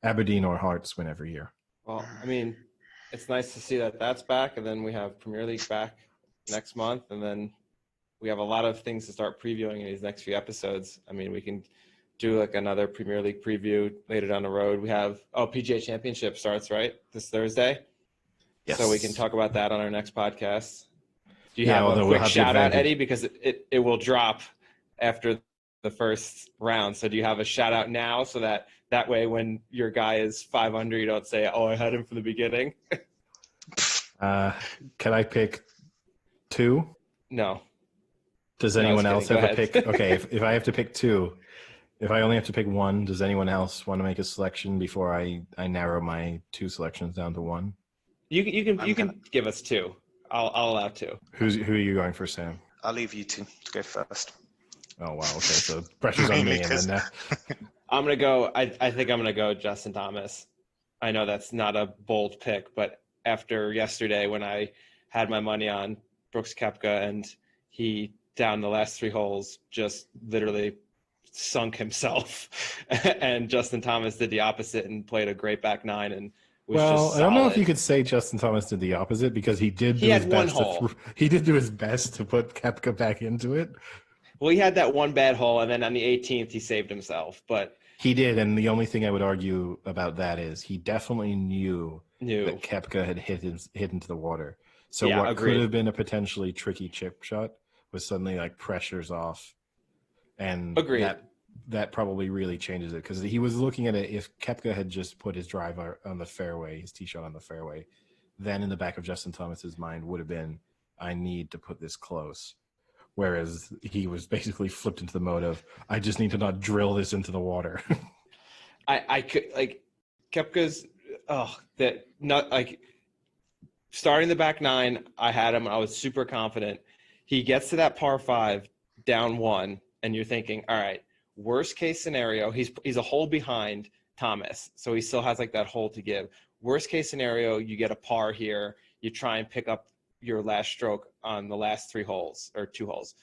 Aberdeen or Hearts win every year. Well, I mean, it's nice to see that that's back, and then we have Premier League back next month, and then we have a lot of things to start previewing in these next few episodes. I mean, we can do like another Premier League preview later down the road. We have PGA Championship starts this Thursday, yes. So we can talk about that on our next podcast. Do you have a quick shout out, Eddie, because it will drop after the first round? So do you have a shout out now, so that way when your guy is 500, you don't say, I had him from the beginning? Can I pick two? No. Does anyone else have a pick? Okay, if I have to pick two, if I only have to pick one, does anyone else want to make a selection before I narrow my two selections down to one? You can give us two. I'll allow two. Who are you going for, Sam? I'll leave you two to go first. Oh wow, okay, so pressure's on me. And then, I'm going to go, I think I'm going to go Justin Thomas. I know that's not a bold pick, but after yesterday when I had my money on Brooks Koepka and he, down the last three holes, just literally sunk himself, and Justin Thomas did the opposite and played a great back nine and was just solid. I don't know if you could say Justin Thomas did the opposite, because he did do his best to put Koepka back into it. Well, he had that one bad hole, and then on the 18th, he saved himself. But he did, and the only thing I would argue about that is he definitely knew that Koepka had hit into the water. So what could have been a potentially tricky chip shot was suddenly like pressures off, and that probably really changes it, because he was looking at it. If Koepka had just put his drive on the fairway, his tee shot on the fairway, then in the back of Justin Thomas's mind would have been, I need to put this close. Whereas he was basically flipped into the mode of, I just need to not drill this into the water. I could, like, Koepka's, starting the back nine, I had him. I was super confident. He gets to that par five, down one, and you're thinking, all right, worst case scenario, he's a hole behind Thomas, so he still has like that hole to give. Worst case scenario, you get a par here. You try and pick up your last stroke on the last three holes or two holes.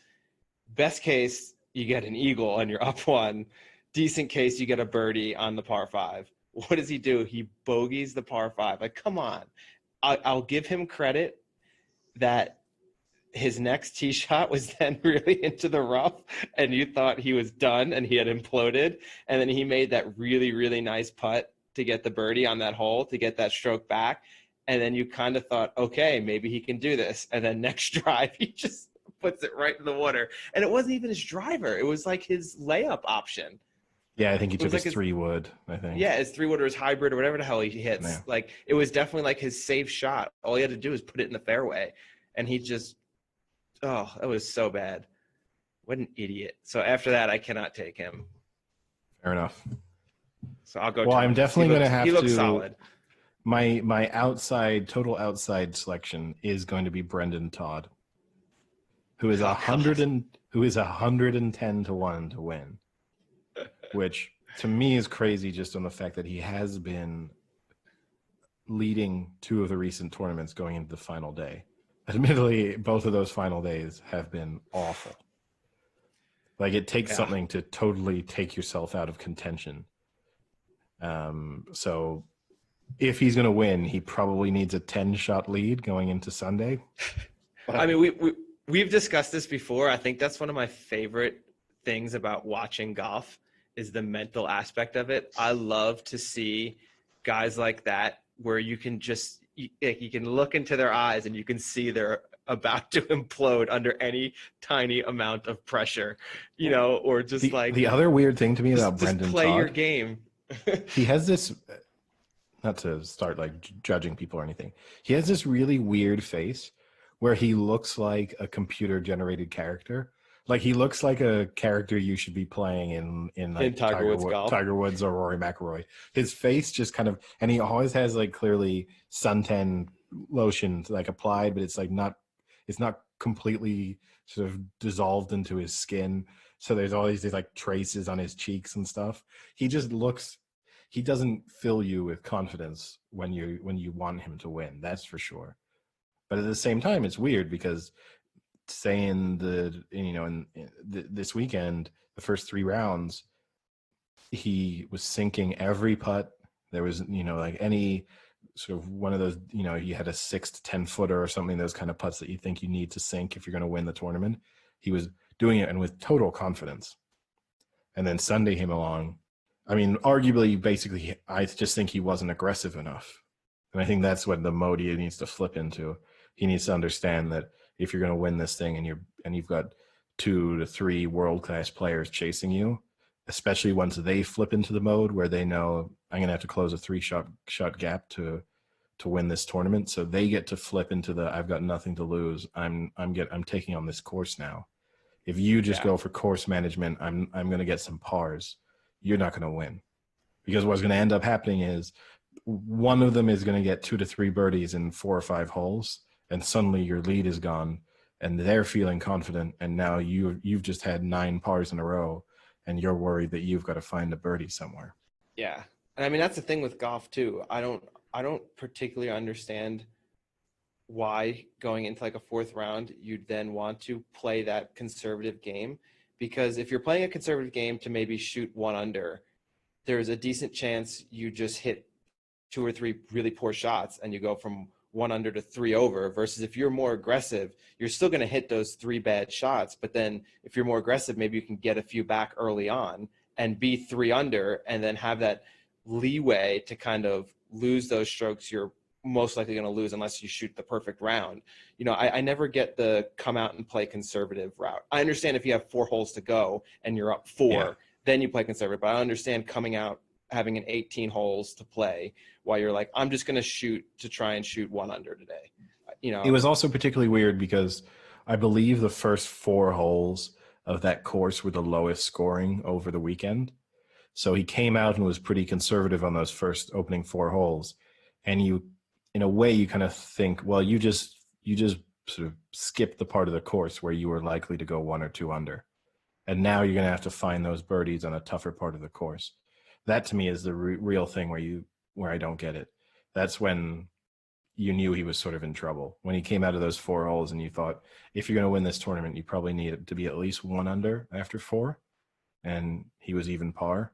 Best case, you get an eagle and you're up one. Decent case, you get a birdie on the par five. What does he do? He bogeys the par five. Like, come on. I'll give him credit that his next tee shot was then really into the rough, and you thought he was done and he had imploded. And then he made that really, really nice putt to get the birdie on that hole, to get that stroke back. And then you kind of thought, okay, maybe he can do this. And then next drive, he just puts it right in the water. And it wasn't even his driver. It was like his layup option. Yeah, I think he took like his 3-wood, I think. Yeah, his 3-wood or his hybrid or whatever the hell he hits. Yeah. Like, it was definitely like his safe shot. All he had to do was put it in the fairway. And he just, oh, that was so bad. What an idiot. So after that, I cannot take him. Fair enough. So I'll go. Well, I'm definitely going to have to. He looks solid. My total outside selection is going to be Brendan Todd, who is 110 to 1 to win, which to me is crazy just on the fact that he has been leading 2 of the recent tournaments going into the final day. Admittedly, both of those final days have been awful. Like, it takes something to totally take yourself out of contention. So if he's going to win, he probably needs a 10-shot lead going into Sunday. I mean, we've discussed this before. I think that's one of my favorite things about watching golf is the mental aspect of it. I love to see guys like that where you can just you can look into their eyes and you can see they're about to implode under any tiny amount of pressure, or just the other weird thing to me about Brendan play Todd, your game. He has this, not to start judging people or anything, he has this really weird face where he looks like a computer generated character. Like, he looks like a character you should be playing in Tiger Woods or Rory McIlroy. His face just kind of, and he always has clearly suntan lotion applied, but it's not completely sort of dissolved into his skin. So there's all these traces on his cheeks and stuff. He doesn't fill you with confidence when you want him to win. That's for sure. But at the same time, it's weird because saying this weekend, the first 3 rounds, he was sinking every putt. There was, any sort of one of those, he had a 6 to 10 footer or something, those kind of putts that you think you need to sink if you're going to win the tournament. He was doing it and with total confidence. And then Sunday came along. I mean, arguably, basically, I just think he wasn't aggressive enough. And I think that's what the mode he needs to flip into. He needs to understand that if you're going to win this thing and you've got 2 to 3 world-class players chasing you, especially once they flip into the mode where they know I'm going to have to close a 3-shot gap to win this tournament. So they get to flip into the I've got nothing to lose. I'm taking on this course now. If you just go for course management, I'm going to get some pars. You're not going to win, because what's going to end up happening is one of them is going to get 2 to 3 birdies in 4 or 5 holes, and suddenly your lead is gone, and they're feeling confident, and now you've just had 9 pars in a row, and you're worried that you've got to find a birdie somewhere. Yeah, and I mean that's the thing with golf too. I don't particularly understand why going into a 4th round you'd then want to play that conservative game, because if you're playing a conservative game to maybe shoot 1 under, there's a decent chance you just hit 2 or 3 really poor shots and you go from 1 under to 3 over, versus if you're more aggressive, you're still going to hit those 3 bad shots. But then if you're more aggressive, maybe you can get a few back early on and be 3 under and then have that leeway to kind of lose those strokes you're most likely going to lose unless you shoot the perfect round. I never get the come out and play conservative route. I understand if you have 4 holes to go and you're up 4, then you play conservative. But I understand coming out, having an 18 holes to play while you're I'm just going to try and shoot 1 under today. It was also particularly weird because I believe the first 4 holes of that course were the lowest scoring over the weekend. So he came out and was pretty conservative on those first opening 4 holes. And in a way, you kind of think, well, you just sort of skipped the part of the course where you were likely to go 1 or 2 under. And now you're going to have to find those birdies on a tougher part of the course. That to me is the real thing where I don't get it. That's when you knew he was sort of in trouble. When he came out of those 4 holes and you thought, if you're going to win this tournament, you probably need it to be at least 1 under after 4. And he was even par.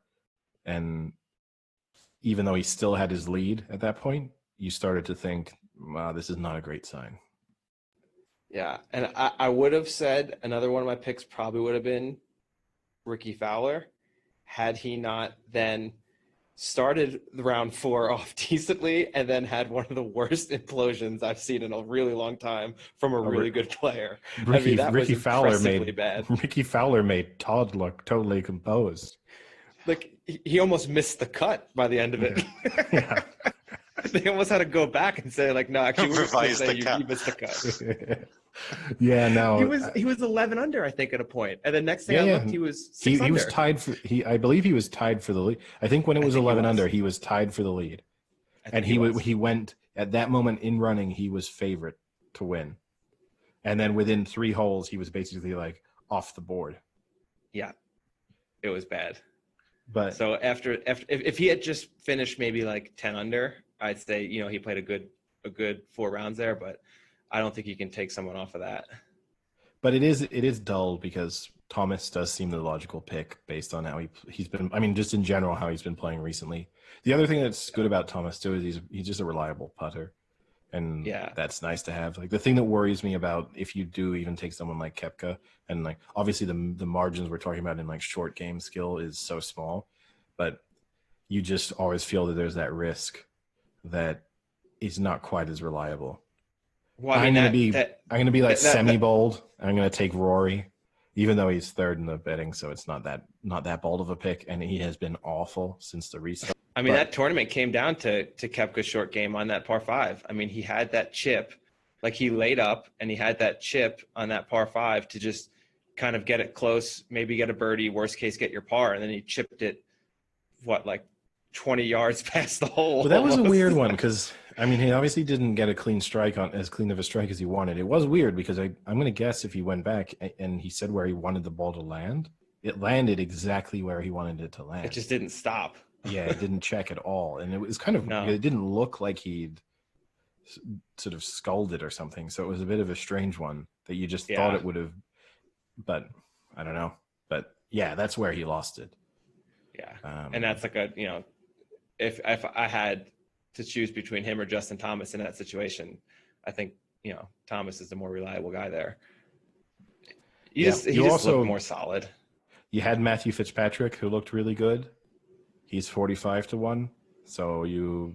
And even though he still had his lead at that point, you started to think, wow, this is not a great sign. Yeah, and I would have said another one of my picks probably would have been Ricky Fowler had he not then started the round 4 off decently, and then had one of the worst implosions I've seen in a really long time from a really good player. Ricky was Fowler impressively bad. Ricky Fowler made Todd look totally composed. Like he almost missed the cut by the end of it. Yeah. They almost had to go back and say, like, no, actually, we're going to say you missed the cut. Yeah, no. He was 11 under, I think, at a point. And the next thing I looked, he was 6 under. He was tied for I believe he was tied for the lead. I think when it was 11 under, he was tied for the lead. And he went at that moment in running, he was favorite to win. And then within 3 holes, he was basically like off the board. Yeah. It was bad. But so after if he had just finished maybe like 10 under, I'd say, he played a good 4 rounds there, but I don't think you can take someone off of that. But it is dull because Thomas does seem the logical pick based on how he's been. I mean, just in general, how he's been playing recently. The other thing that's good about Thomas too is he's just a reliable putter, and that's nice to have. Like the thing that worries me about if you do even take someone like Koepka, and like obviously the margins we're talking about in like short game skill is so small, but you just always feel that there's that risk that he's not quite as reliable. Well, I'm going to be like semi-bold. I'm going to take Rory, even though he's third in the betting, so it's not that bold of a pick, and he has been awful since the restart. I mean, that tournament came down to Koepka's short game on that par 5. I mean, he had that chip, like he laid up, and he had that chip on that par 5 to just kind of get it close, maybe get a birdie, worst case get your par, and then he chipped it, like 20 yards past the hole. Well, that was a weird one because, I mean, he obviously didn't get a clean strike on as clean of a strike as he wanted. It was weird because I'm going to guess if he went back and he said where he wanted the ball to land, it landed exactly where he wanted it to land. It just didn't stop. Yeah, it didn't check at all. And it was kind of, it didn't look like he'd sort of sculled it or something. So it was a bit of a strange one that you just thought it would have, but I don't know. But yeah, that's where he lost it. Yeah. And that's like if I had to choose between him or Justin Thomas in that situation, I think, Thomas is the more reliable guy there. He just looked more solid. You had Matthew Fitzpatrick, who looked really good. He's 45-1. So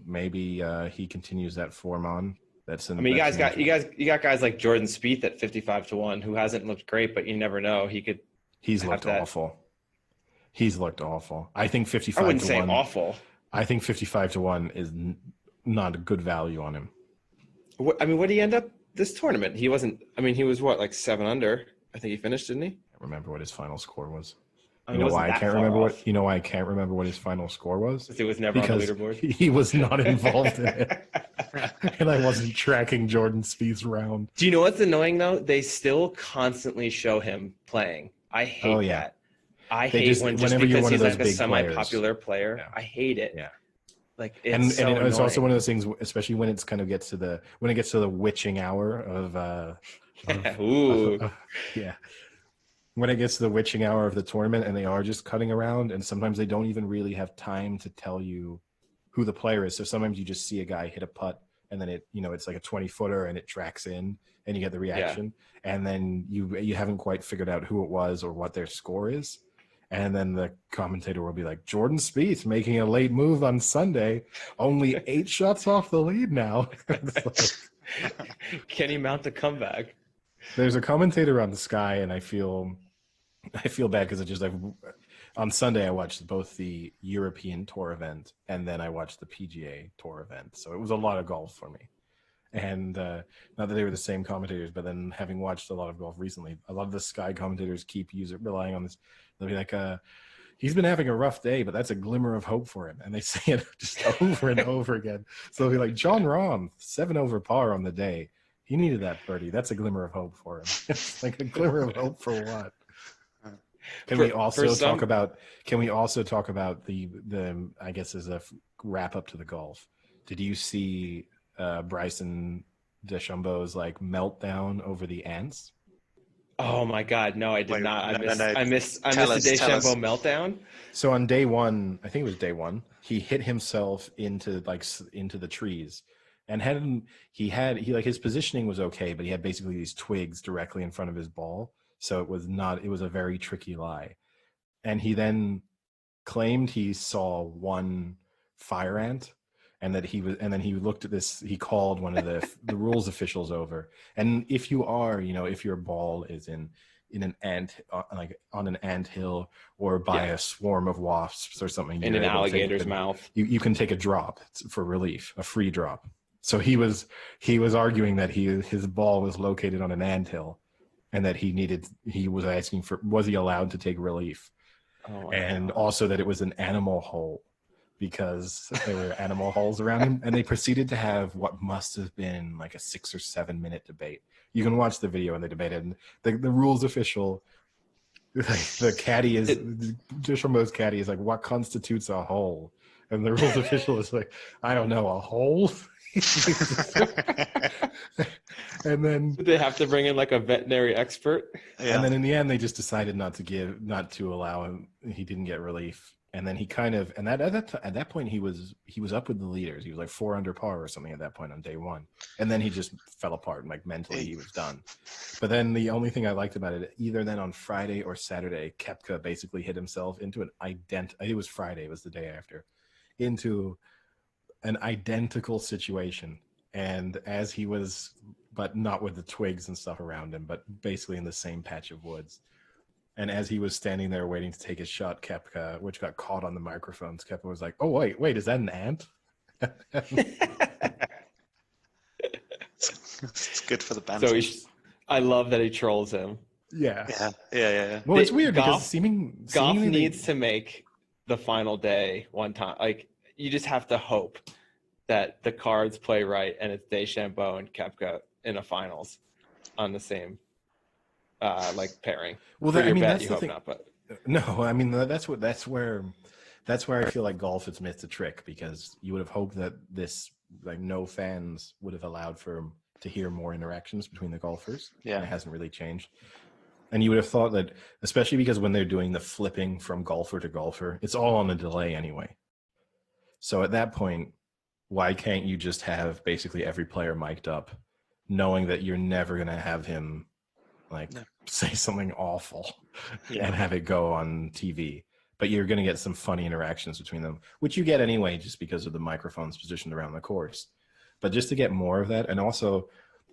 maybe he continues that form on. That's in. I mean, you got guys like Jordan Spieth at 55-1, who hasn't looked great, but you never know. He's looked awful. He's looked awful. I think 55-1. I wouldn't say awful. I think 55-1 is not a good value on him. What did he end up this tournament? He wasn't. I mean, he was like 7 under. I think he finished, didn't he? I don't remember what his final score was. You know why I can't remember what? You know why I can't remember what his final score was? It was never on the leaderboard. He was not involved in it, and I wasn't tracking Jordan Spieth's round. Do you know what's annoying though? They still constantly show him playing. I hate that. I hate because he's like a semi-popular player. Yeah. I hate it. Yeah. Like it's it's also one of those things, especially when it's kind of gets to the witching hour of ooh. Yeah. When it gets to the witching hour of the tournament and they are just cutting around, and sometimes they don't even really have time to tell you who the player is. So sometimes you just see a guy hit a putt and then it's like a 20-footer and it tracks in and you get the reaction. Yeah. And then you haven't quite figured out who it was or what their score is. And then the commentator will be like, Jordan Spieth making a late move on Sunday, only 8 shots off the lead now. Can he mount a comeback? There's a commentator on the Sky, and I feel bad because on Sunday I watched both the European Tour event and then I watched the PGA Tour event. So it was a lot of golf for me. And not that they were the same commentators, but then having watched a lot of golf recently, a lot of the Sky commentators keep relying on this. They'll be like, he's been having a rough day, but that's a glimmer of hope for him. And they say it just over and over again. So they'll be like, John Rahm, 7 over par on the day. He needed that birdie. That's a glimmer of hope for him. It's like a glimmer of hope for what? Can we also talk about the I guess as a wrap up to the golf? Did you see Bryson DeChambeau's like meltdown over the ants? Oh my God, no, I did not. I missed the DeChambeau meltdown. So on day 1, I think it was day 1, he hit himself into the trees. And his positioning was okay, but he had basically these twigs directly in front of his ball. So it was a very tricky lie. And he then claimed he saw one fire ant, and that and then he looked at this. He called one of the rules officials over, and if your ball is in an ant, like on an ant hill or by a swarm of wasps or something, in an alligator's mouth, you can take a drop for relief, a free drop. So he was arguing that his ball was located on an anthill, and that he was asking was he allowed to take relief, and also that it was an animal hole, because there were animal holes around him, and they proceeded to have what must have been like a 6 or 7 minute debate. You can watch the video and they debated, and the rules official, the caddy is Josh Ramo's caddy is like, what constitutes a hole? And the rules official is like, I don't know, a hole. And then did they have to bring in like a veterinary expert? And then in the end, they just decided not to allow him. He didn't get relief. And then he at that point he was up with the leaders. He was like 4 under par or something at that point on day one. And then he just fell apart, and like mentally he was done. But then the only thing I liked about it, either then on Friday or Saturday, Koepka basically hit himself into it was Friday, it was the day after, into an identical situation. And as he was, but not with the twigs and stuff around him, but basically in the same patch of woods. And as he was standing there waiting to take his shot, Koepka, which got caught on the microphones, Koepka was like, "Oh wait, is that an ant?" It's good for the banter. So I love that he trolls him. Yeah. Well, it's weird because golf needs to make the final day one time. Like, you just have to hope that the cards play right, and it's DeChambeau and Koepka in a finals on the same pairing. Well, that's the thing. Not, but no, I mean that's where I feel like golf has missed a trick, because you would have hoped that this, like, no fans would have allowed to hear more interactions between the golfers. Yeah, and it hasn't really changed. And you would have thought that, especially because when they're doing the flipping from golfer to golfer, it's all on a delay anyway. So at that point, why can't you just have basically every player mic'd up, knowing that you're never going to have him say something awful and have it go on TV, but you're going to get some funny interactions between them, which you get anyway just because of the microphones positioned around the course. But just to get more of that, and also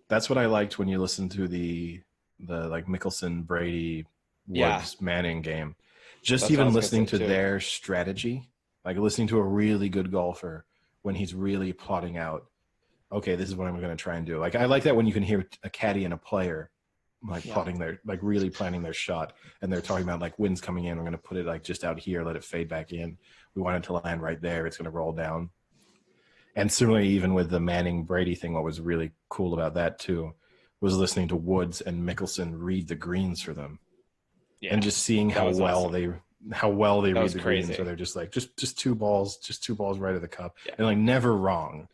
that's what I liked when you listen to the like Mickelson, Brady, Woods, Manning game. Just even listening to their strategy, like listening to a really good golfer when he's really plotting out, okay, this is what I'm going to try and do. Like, I like that when you can hear a caddy and a player plotting really planning their shot, and they're talking about like, wind's coming in, we're going to put it like just out here, let it fade back in, we want it to land right there, it's going to roll down. And similarly, even with the Manning Brady thing, what was really cool about that too was listening to Woods and Mickelson read the greens for them, and just seeing how well they read the greens. So they're just like just two balls right of the cup, and like never wrong,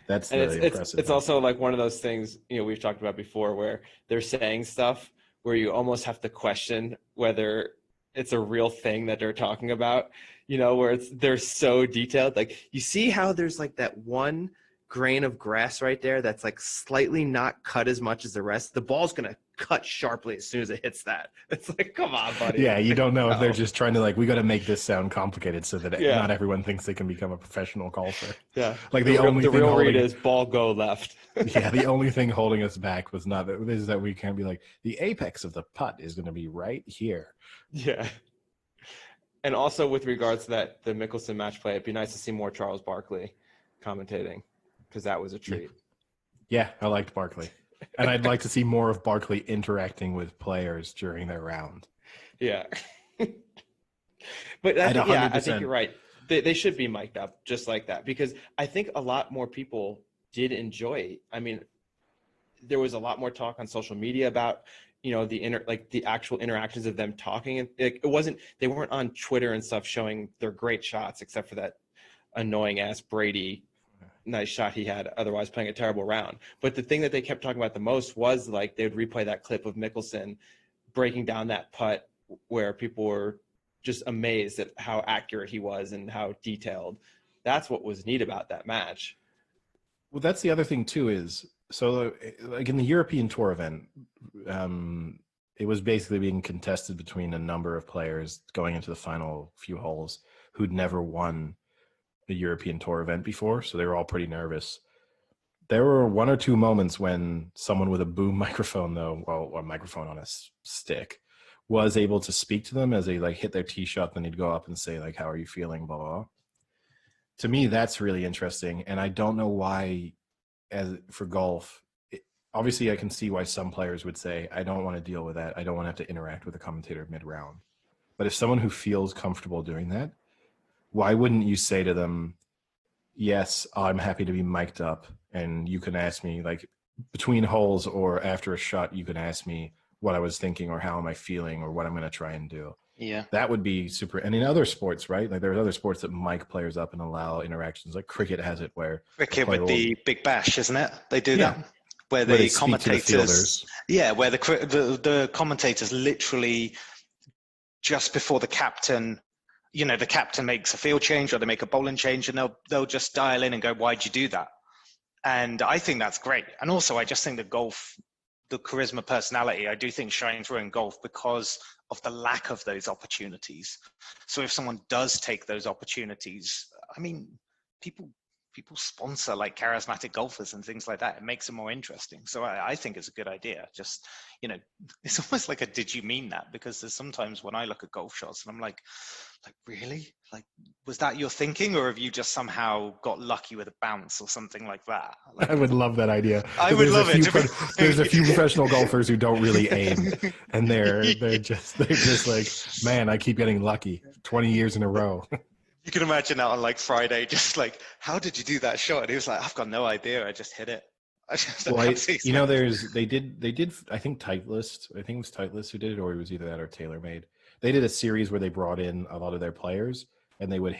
That's really impressive. It's also like one of those things, we've talked about before, where they're saying stuff where you almost have to question whether it's a real thing that they're talking about, where they're so detailed. Like, you see how there's like that one grain of grass right there that's like slightly not cut as much as the rest. The ball's going to cut sharply as soon as it hits that. It's like, come on, buddy. Yeah, you don't know if they're just trying to we got to make this sound complicated so that not everyone thinks they can become a professional golfer. Yeah. Like the real read is ball go left. Yeah, the only thing holding us back is that we can't be like, the apex of the putt is going to be right here. Yeah. And also with regards to the Mickelson match play, it'd be nice to see more Charles Barkley commentating, because that was a treat. Yeah, I liked Barkley. And I'd like to see more of Barkley interacting with players during their round. Yeah. But I think you're right. They should be mic'd up just like that, because I think a lot more people did enjoy it. I mean, there was a lot more talk on social media about, the actual interactions of them talking. And they weren't on Twitter and stuff showing their great shots, except for that annoying ass Brady nice shot he had, otherwise playing a terrible round. But the thing that they kept talking about the most was like they would replay that clip of Mickelson breaking down that putt, where people were just amazed at how accurate he was and how detailed. That's what was neat about that match. Well, that's the other thing too, is so like in the European Tour event, it was basically being contested between a number of players going into the final few holes who'd never won a European Tour event before, so they were all pretty nervous. There were one or two moments when someone with a boom microphone, though, well, a microphone on a stick, was able to speak to them as they like hit their tee shot. Then he'd go up and say like, "How are you feeling?" Blah blah blah. To me, that's really interesting, and I don't know why. As for golf, obviously, I can see why some players would say, "I don't want to deal with that. I don't want to have to interact with a commentator mid-round." But if someone who feels comfortable doing that, why wouldn't you say to them, "Yes, I'm happy to be mic'd up, and you can ask me like between holes or after a shot, you can ask me what I was thinking or how am I feeling or what I'm going to try and do." Yeah, that would be super. And in other sports, right? Like there's other sports that mic players up and allow interactions. Like cricket has it where cricket with the Big Bash, isn't it? They do Yeah. that where the commentators, where the commentators literally just before the captain, the captain makes a field change or they make a bowling change, and they'll just dial in and go, "Why'd you do that?" And I think that's great. And also, I just think that golf, the charisma, personality, I do think shines through in golf because of the lack of those opportunities. So if someone does take those opportunities, I mean, people sponsor like charismatic golfers and things like that. It makes it more interesting. So I think it's a good idea. Just, it's almost like a, did you mean that? Because there's sometimes when I look at golf shots and I'm like, really? Like, was that your thinking, or have you just somehow got lucky with a bounce or something like that? I would love that idea. I would love it. There's a few professional golfers who don't really aim, and they're just like, man, I keep getting lucky 20 years in a row. You can imagine that on like Friday, just like, how did you do that shot? And he was like, I've got no idea. I just hit it. They did. I think Titleist. I think it was Titleist who did it, or it was either that or TaylorMade. They did a series where they brought in a lot of their players, and they would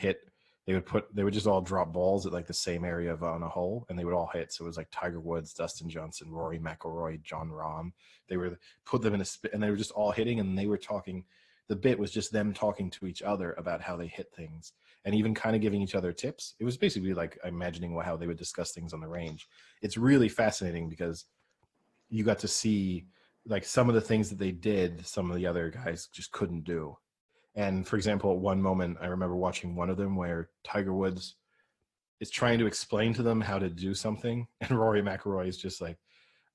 just all drop balls at like the same area on a hole, and they would all hit. So it was like Tiger Woods, Dustin Johnson, Rory McIlroy, Jon Rahm. They were put them in a spin, and they were just all hitting, and they were talking. The bit was just them talking to each other about how they hit things, and even kind of giving each other tips. It was basically like imagining how they would discuss things on the range. It's really fascinating because you got to see like some of the things that they did, some of the other guys just couldn't do. And for example, at one moment, I remember watching one of them where Tiger Woods is trying to explain to them how to do something, and Rory McIlroy is just like,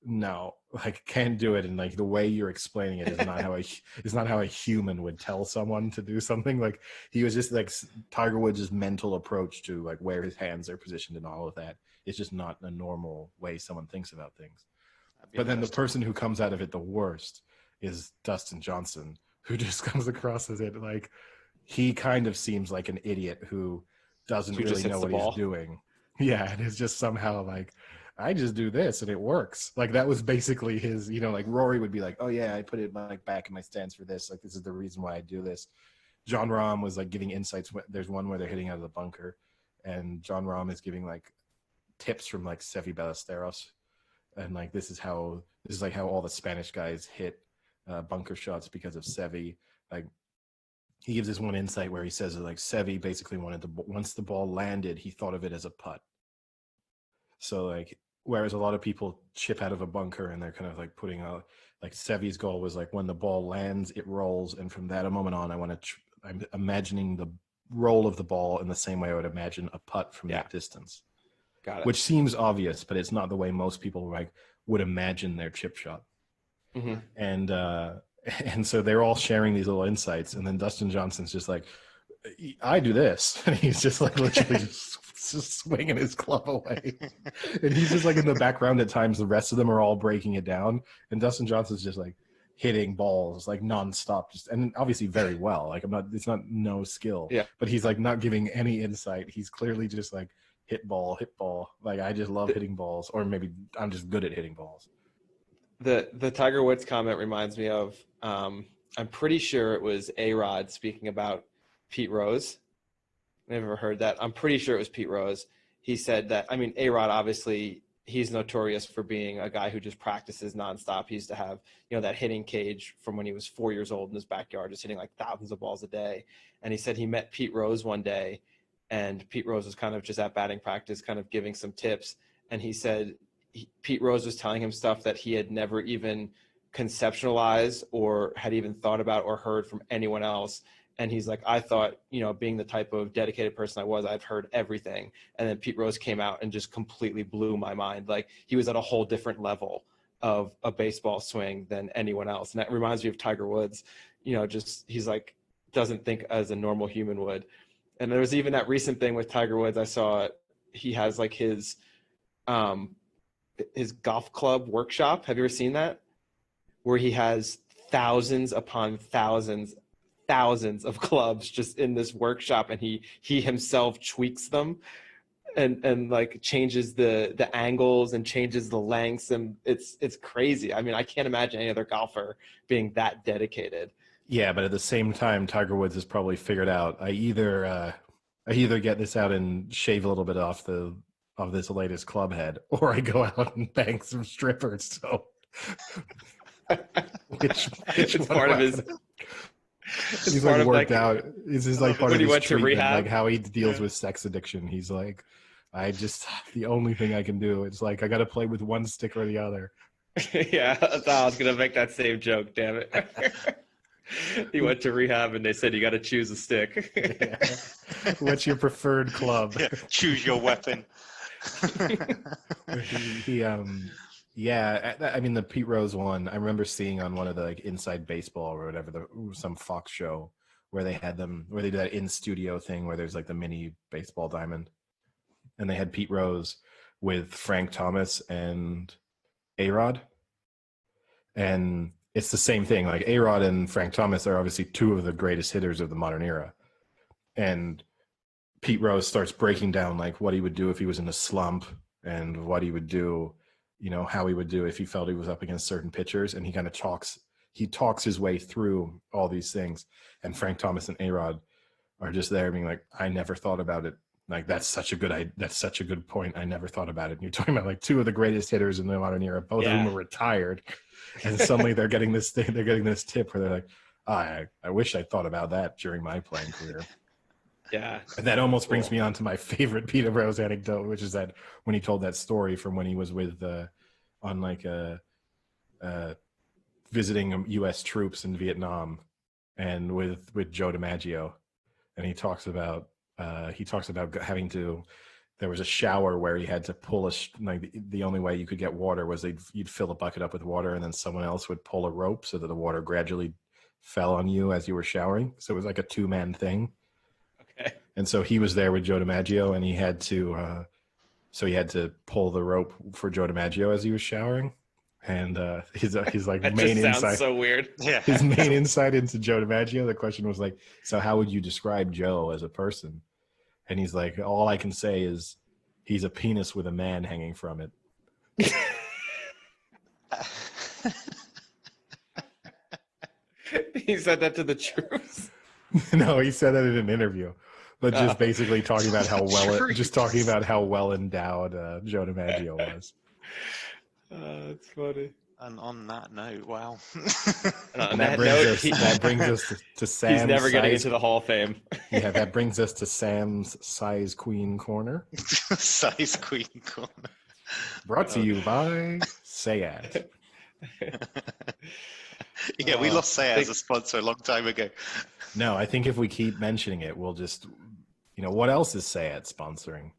"No, like can't do it." And like the way you're explaining it is not how a human would tell someone to do something. Like he was just like Tiger Woods' mental approach to like where his hands are positioned and all of that. It's just not a normal way someone thinks about things. But then the person who comes out of it the worst is Dustin Johnson, who just comes across as it like he kind of seems like an idiot who doesn't really know what he's doing. Yeah, and it's just somehow like, I just do this and it works. Like that was basically his, like Rory would be like, "Oh yeah, I put it like back in my stance for this. Like this is the reason why I do this." Jon Rahm was like giving insights. There's one where they're hitting out of the bunker, and Jon Rahm is giving like tips from like Seve Ballesteros, and like this is like how all the Spanish guys hit bunker shots because of Seve. Like he gives this one insight where he says that like Seve basically once the ball landed, he thought of it as a putt. So like, whereas a lot of people chip out of a bunker and they're kind of like putting out, like Seve's goal was like when the ball lands, it rolls, and from that moment on, I'm imagining the roll of the ball in the same way I would imagine a putt from that distance. Got it. Which seems obvious, but it's not the way most people like would imagine their chip shot. Mm-hmm. And so they're all sharing these little insights, and then Dustin Johnson's just like, "I do this," and he's just like literally just swinging his club away, and he's just like in the background at times. The rest of them are all breaking it down, and Dustin Johnson's just like hitting balls like nonstop, and obviously very well. Like it's not no skill, but he's like not giving any insight. He's clearly just like hit ball. Like I just love hitting balls, or maybe I'm just good at hitting balls. The Tiger Woods comment reminds me of I'm pretty sure it was A-Rod speaking about Pete Rose. I've never heard that. I'm pretty sure it was Pete Rose. He said that, I mean, A-Rod, obviously, he's notorious for being a guy who just practices nonstop. He used to have, that hitting cage from when he was 4 years old in his backyard, just hitting like thousands of balls a day. And he said he met Pete Rose one day, and Pete Rose was kind of just at batting practice, kind of giving some tips. And he said Pete Rose was telling him stuff that he had never even conceptualized or had even thought about or heard from anyone else. And he's like, I thought, being the type of dedicated person I was, I've heard everything. And then Pete Rose came out and just completely blew my mind. Like, he was at a whole different level of a baseball swing than anyone else. And that reminds me of Tiger Woods, he's like, doesn't think as a normal human would. And there was even that recent thing with Tiger Woods. I saw he has like his golf club workshop. Have you ever seen that? Where he has thousands upon thousands of clubs just in this workshop, and he himself tweaks them and like changes the angles and changes the lengths, and it's crazy. I mean, I can't imagine any other golfer being that dedicated. Yeah, but at the same time, Tiger Woods has probably figured out I either get this out and shave a little bit off this latest club head, or I go out and bang some strippers. So which it's part of his he's like worked out. This is like part of his treatment, like how he deals with sex addiction. He's like, the only thing I can do is like I got to play with one stick or the other. Yeah, I thought I was gonna make that same joke. Damn it. He went to rehab and they said you got to choose a stick. Yeah. What's your preferred club? Yeah, choose your weapon. Yeah, I mean the Pete Rose one, I remember seeing on one of the like Inside Baseball or whatever, some Fox show where they do that in studio thing where there's like the mini baseball diamond, and they had Pete Rose with Frank Thomas and A-Rod, and it's the same thing. Like A-Rod and Frank Thomas are obviously two of the greatest hitters of the modern era, and Pete Rose starts breaking down like what he would do if he was in a slump and what he would do, how he would do if he felt he was up against certain pitchers. And he kind of talks his way through all these things. And Frank Thomas and A-Rod are just there being like, I never thought about it. Like, that's such a good point. I never thought about it. And you're talking about like two of the greatest hitters in the modern era, both of whom are retired. And suddenly they're getting this tip where they're like, I wish I'd thought about that during my playing career. Yeah. And that almost brings me on to my favorite Peter Rose anecdote, which is that when he told that story from when he was with on like visiting U.S. troops in Vietnam, and with Joe DiMaggio, and he talks about having to. There was a shower where he had to pull like the only way you could get water was you'd fill a bucket up with water, and then someone else would pull a rope so that the water gradually fell on you as you were showering. So it was like a 2-man thing. Okay. And so he was there with Joe DiMaggio, and he had to pull the rope for Joe DiMaggio as he was showering. And his like that main just sounds insight, so weird. Yeah. His main insight into Joe DiMaggio, the question was like, so how would you describe Joe as a person? And he's like, all I can say is he's a penis with a man hanging from it. He said that to the troops. No, he said that in an interview, but just basically talking about how well endowed Joe DiMaggio was. That's funny. And on that note, wow. And that brings us to Sam's. He's never getting into the Hall of Fame. Yeah, that brings us to Sam's Size Queen Corner. Size Queen Corner. Brought to you by Sayat. Yeah, we lost Sayat as a sponsor a long time ago. No, I think if we keep mentioning it, we'll just, what else is Sayat sponsoring?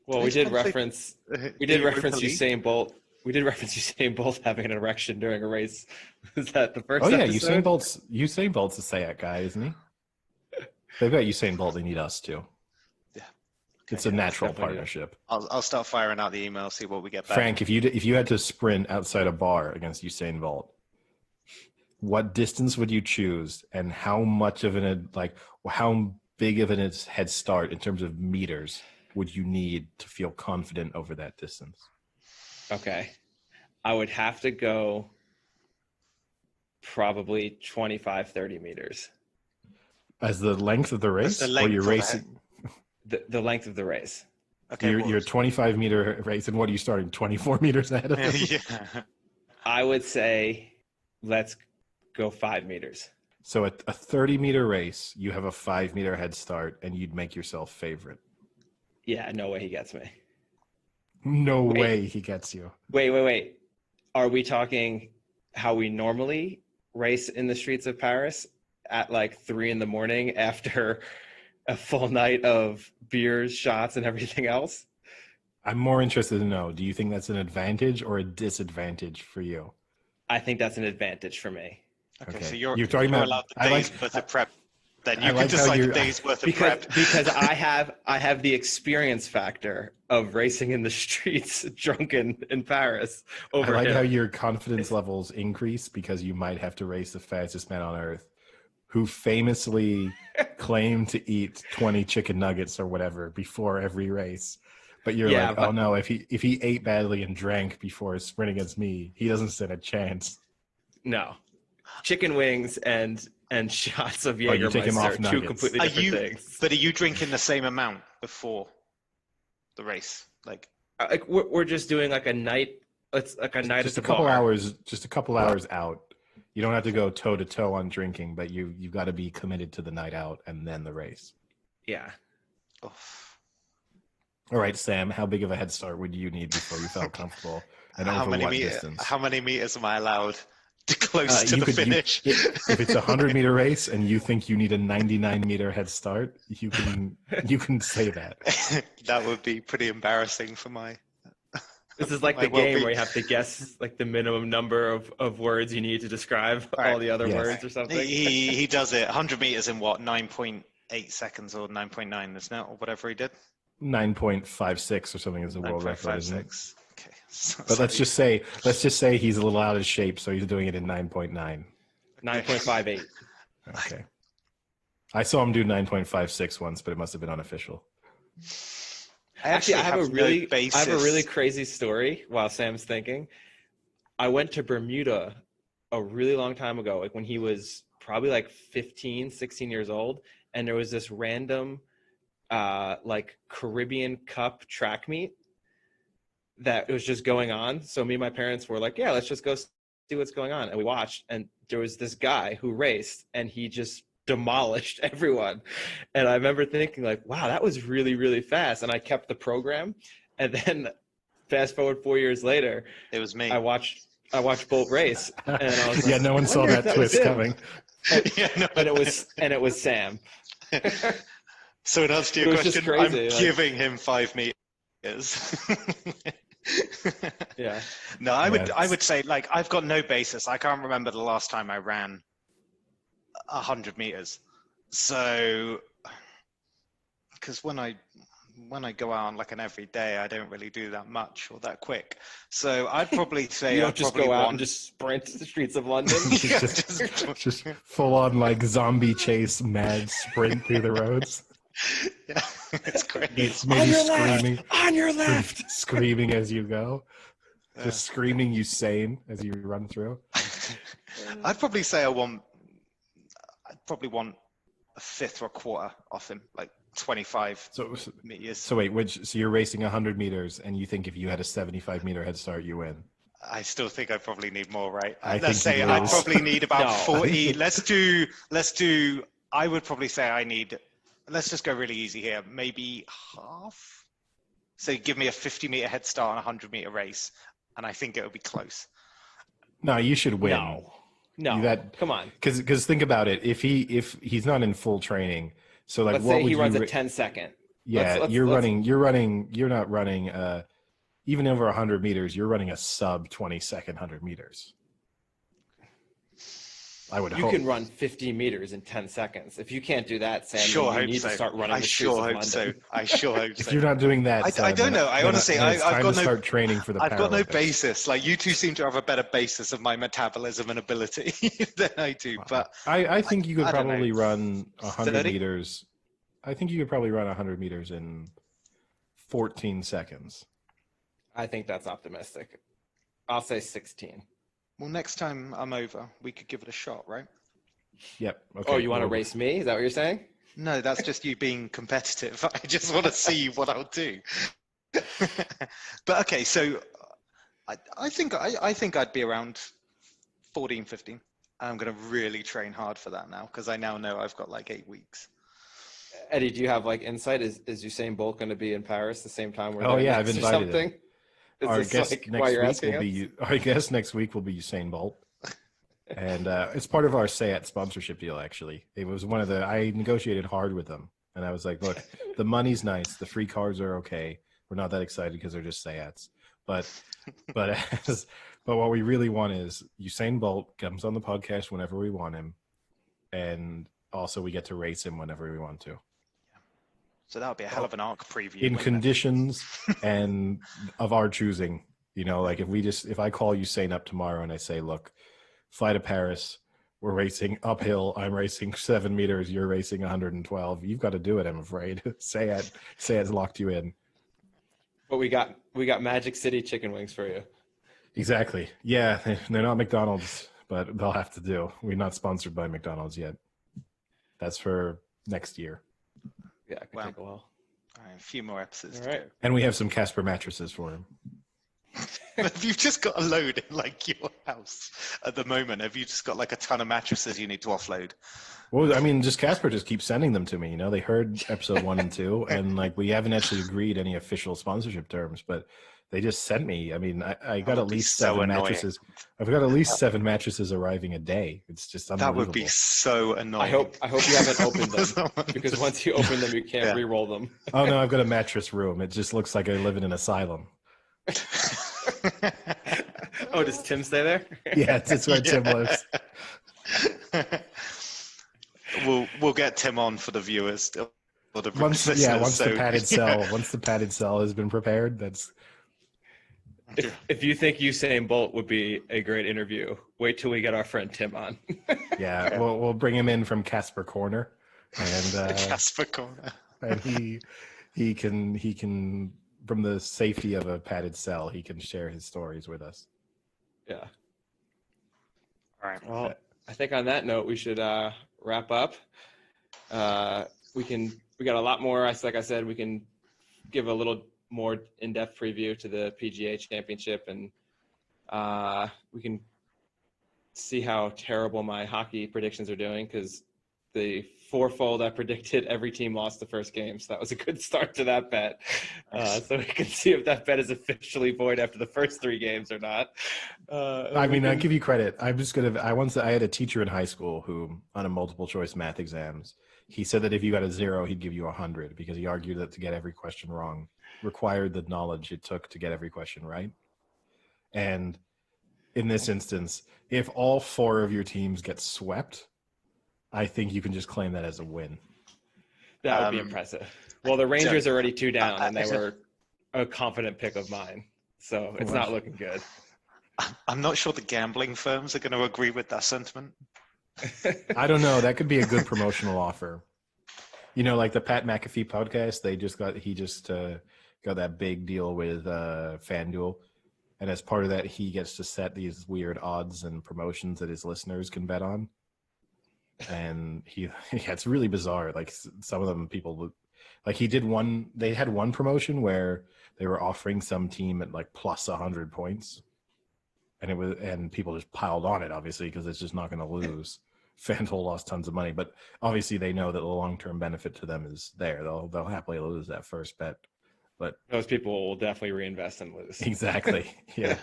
Well, we did reference Usain Bolt. We did reference Usain Bolt having an erection during a race. Is that the first? Oh yeah, episode? Usain Bolt's a Sayat guy, isn't he? They've got Usain Bolt. They need us too. Yeah, it's a natural partnership. I'll start firing out the email, see what we get back. Frank, if you had to sprint outside a bar against Usain Bolt, what distance would you choose, and how much of how big of a head start in terms of meters would you need to feel confident over that distance? Okay. I would have to go probably 25, 30 meters. As the length of the race? Or you're racing? The length of the race. Okay. You're a 25-meter race, and what are you starting, 24 meters ahead of them? Yeah. I would say let's go 5 meters. So at a 30-meter race, you have a 5-meter head start, and you'd make yourself favorite. Yeah, no way he gets me. No way he gets you. Wait. Are we talking how we normally race in the streets of Paris at like 3 a.m. after a full night of beers, shots, and everything else. I'm more interested to know, do you think that's an advantage or a disadvantage for you? I think that's an advantage for me. Okay. So you're talking about allowed the days worth of prep. Then you can like decide the days worth of prep. Because I have the experience factor of racing in the streets drunk in Paris. I like how your confidence levels increase because you might have to race the fastest man on earth, who famously claimed to eat 20 chicken nuggets or whatever before every race. But you're oh no, if he ate badly and drank before his sprint against me, he doesn't stand a chance. No. Chicken wings and shots of Jägermeister are two completely different things. But are you drinking the same amount before the race? Like we're just doing like a night. It's like a night. Just a couple hours. Just a couple hours out. You don't have to go toe to toe on drinking, but you've got to be committed to the night out and then the race. Yeah. Oh. All right, Sam. How big of a head start would you need before you felt comfortable? And over what distance? How many meters am I allowed to close to the finish? If it's a 100-meter race and you think you need a 99-meter head start, you can say that. That would be pretty embarrassing for my. This is like the game where you have to guess like the minimum number of words you need to describe all the other words or something. He does it 100 meters in what, 9.8 seconds or 9.9, isn't it, or whatever he did. 9.56 or something is a world record, isn't it? Okay. But let's just say he's a little out of shape, so he's doing it in 9.9. 9.58. Okay. I saw him do 9.56 once, but it must have been unofficial. Actually, I have a really crazy story while Sam's thinking. I went to Bermuda a really long time ago, like when he was probably like 15, 16 years old, and there was this random like Caribbean Cup track meet that was just going on. So me and my parents were like, yeah, let's just go see what's going on. And we watched, and there was this guy who raced, and he just demolished everyone. And I remember thinking like, wow, that was really, really fast. And I kept the program. And then fast forward 4 years later, it was me. I watched Bolt race. And I was like, no one saw that twist coming. And it was Sam. So in answer to your question, crazy, I'm giving him 5 meters. Yeah. No, I would say, like, I've got no basis. I can't remember the last time I ran 100 meters. So, because when I go out on like an everyday, I don't really do that much or that quick. So I'd probably say you don't just go out and just sprint the streets of London. just full on like zombie chase, mad sprint through the roads. Yeah, it's great. It's maybe screaming on your left, screaming as you go, just screaming Usain as you run through. I'd probably say I'd probably want a fifth or a quarter off him, like 25 meters. So wait, so you're racing 100 meters, and you think if you had a 75-meter head start, you win? I still think I probably need more, right? Let's say I'd probably need about 40. Let's do. I would probably say I need. Let's just go really easy here. Maybe half. So give me a 50-meter head start on a 100-meter race, and I think it'll be close. No, you should win. No, come on. Because think about it. If he's not in full training, so like let's say he runs a 10-second. Yeah, you're not running. Even over 100 meters, you're running a sub 20-second 100 meters. I would hope. You can run 50 meters in 10 seconds. If you can't do that, Sam, you need to start running the streets of London. I sure hope so. If you're not doing that, I don't know. I honestly, I've got no start training for the. I've got no basis. Like you two seem to have a better basis of my metabolism and ability than I do. But I think you could probably run 100 meters. I think you could probably run 100 meters in 14 seconds. I think that's optimistic. I'll say 16. Well, next time I'm over, we could give it a shot, right? Yep. Okay. Oh, you want to race me? Is that what you're saying? No, that's just you being competitive. I just want to see what I'll do. But okay, so I think I'd be around 14, 15. I'm going to really train hard for that now because I now know I've got like 8 weeks. Eddie, do you have like insight? Is Usain Bolt going to be in Paris the same time? I've invited him. Our guest next week will be Usain Bolt. And it's part of our Sayat sponsorship deal, actually. It was I negotiated hard with them. And I was like, look, the money's nice. The free cars are okay. We're not that excited because they're just Sayats. But what we really want is Usain Bolt comes on the podcast whenever we want him. And also we get to race him whenever we want to. So that would be a hell of an ARC preview. In conditions and of our choosing. Like if I call Usain up tomorrow and I say, look, fly to Paris, we're racing uphill, I'm racing 7 meters, you're racing 112. You've got to do it, I'm afraid. Sayat's locked you in. But we got Magic City chicken wings for you. Exactly. Yeah, they're not McDonald's, but they'll have to do. We're not sponsored by McDonald's yet. That's for next year. Yeah, it could take a while. All right, a few more episodes All to right. go. And we have some Casper mattresses for him. Have you just got a load in like your house at the moment? Have you just got like a ton of mattresses you need to offload? Well, I mean, Casper just keeps sending them to me. They heard episode 1 and 2, and like we haven't actually agreed any official sponsorship terms, but they just sent me. I mean, I got at least 7 mattresses. I've got at least 7 mattresses arriving a day. It's just unbelievable. That would be so annoying. I hope you haven't opened them because once you open them, you can't re-roll them. Oh no, I've got a mattress room. It just looks like I live in an asylum. Oh, does Tim stay there? Yeah, that's where Tim lives. We'll get Tim on for the viewers. Once the padded cell has been prepared, that's. If you think Usain Bolt would be a great interview, wait till we get our friend Tim on. Yeah, we'll bring him in from Casper Corner, and Casper Corner, and he can from the safety of a padded cell, he can share his stories with us. Yeah. All right. Well, I think on that note, we should wrap up. We got a lot more. Like I said, we can give a little more in-depth preview to the PGA Championship, and we can see how terrible my hockey predictions are doing, because the fourfold I predicted, every team lost the first game, so that was a good start to that bet. So we can see if that bet is officially void after the first 3 games or not. I give you credit. I had a teacher in high school who, on a multiple choice math exams, he said that if you got a 0, he'd give you 100, because he argued that to get every question wrong required the knowledge it took to get every question right. And in this instance, if all 4 of your teams get swept, I think you can just claim that as a win. That would be impressive. Well, the Rangers are already 2 down, and they were a confident pick of mine, so it's not looking good. I'm not sure the gambling firms are going to agree with that sentiment. I don't know. That could be a good promotional offer. Like the Pat McAfee podcast, he just got that big deal with FanDuel. And as part of that, he gets to set these weird odds and promotions that his listeners can bet on. And it's really bizarre. Like some of them people, like they had one promotion where they were offering some team at like plus 100 points. And people just piled on it, obviously, because it's just not going to lose. FanDuel lost tons of money, but obviously they know that the long-term benefit to them is there. They'll happily lose that first bet. But those people will definitely reinvest and lose. Exactly. Yeah.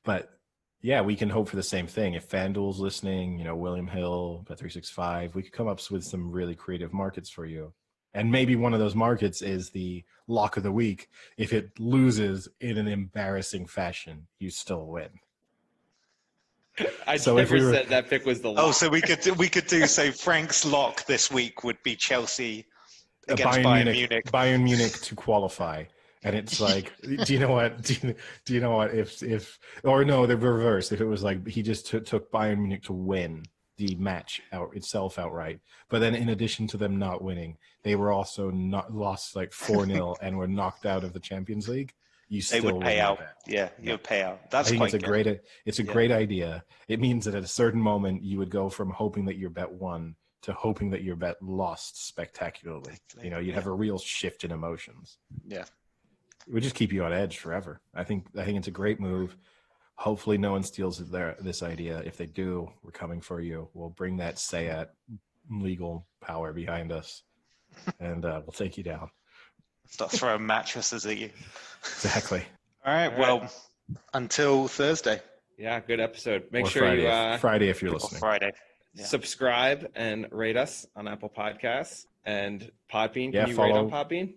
But yeah, we can hope for the same thing. If FanDuel's listening, William Hill, Bet365, we could come up with some really creative markets for you. And maybe one of those markets is the lock of the week. If it loses in an embarrassing fashion, you still win. I never said that pick was the lock. Oh, so we could do so. Frank's lock this week would be Chelsea against Bayern Munich. Bayern Munich to qualify, and it's like, do you know what? Do you know what? If or no, the reverse. If it was like he just took Bayern Munich to win the match itself outright, but then in addition to them not winning, they were also lost like 4-0 and were knocked out of the Champions League. They would pay out. Yeah, you would pay out. That's I think quite it's a great idea. It means that at a certain moment you would go from hoping that your bet won to hoping that your bet lost spectacularly. You'd have a real shift in emotions. Yeah. It would just keep you on edge forever. I think it's a great move. Hopefully no one steals this idea. If they do, we're coming for you. We'll bring that Sayat legal power behind us, and we'll take you down. Start throwing mattresses at you. Exactly. All right. Well, Until Thursday. Yeah, good episode. Make or sure Friday, you Friday if you're listening. Friday. Yeah. Subscribe and rate us on Apple Podcasts and Podbean. Yeah, Can you rate on Podbean?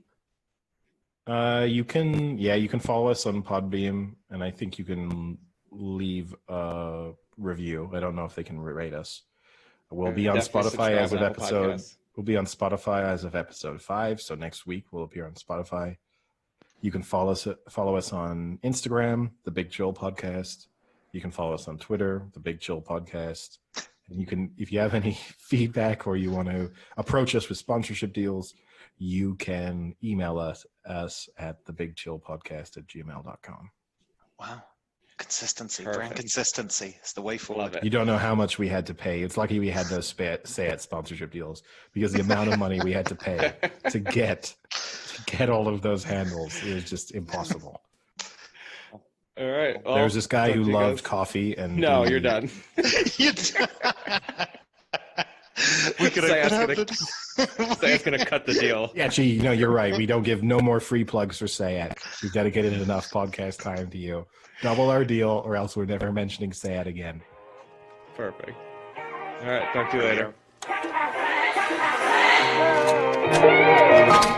You can follow us on Podbean, and I think you can leave a review. I don't know if they can rate us. We'll be on Spotify as of episode. We'll be on Spotify as of episode 5. So next week we'll appear on Spotify. You can follow us on Instagram, The Big Chill Podcast. You can follow us on Twitter, The Big Chill Podcast. And you can, if you have any feedback or you want to approach us with sponsorship deals, you can email us at thebigchillpodcast@gmail.com. Wow. Consistency, Perfect. brand consistency is the way forward. You don't know how much we had to pay. It's lucky we had those Say It sponsorship deals, because the amount of money we had to pay to get all of those handles is just impossible. All right. Well, there was this guy who loved coffee, and no, you're done. We could have Sayat's gonna cut the deal. Actually, you're right. We don't give no more free plugs for Sayat. We've dedicated enough podcast time to you. Double our deal, or else we're never mentioning Sayat again. Perfect. All right. Talk to you later.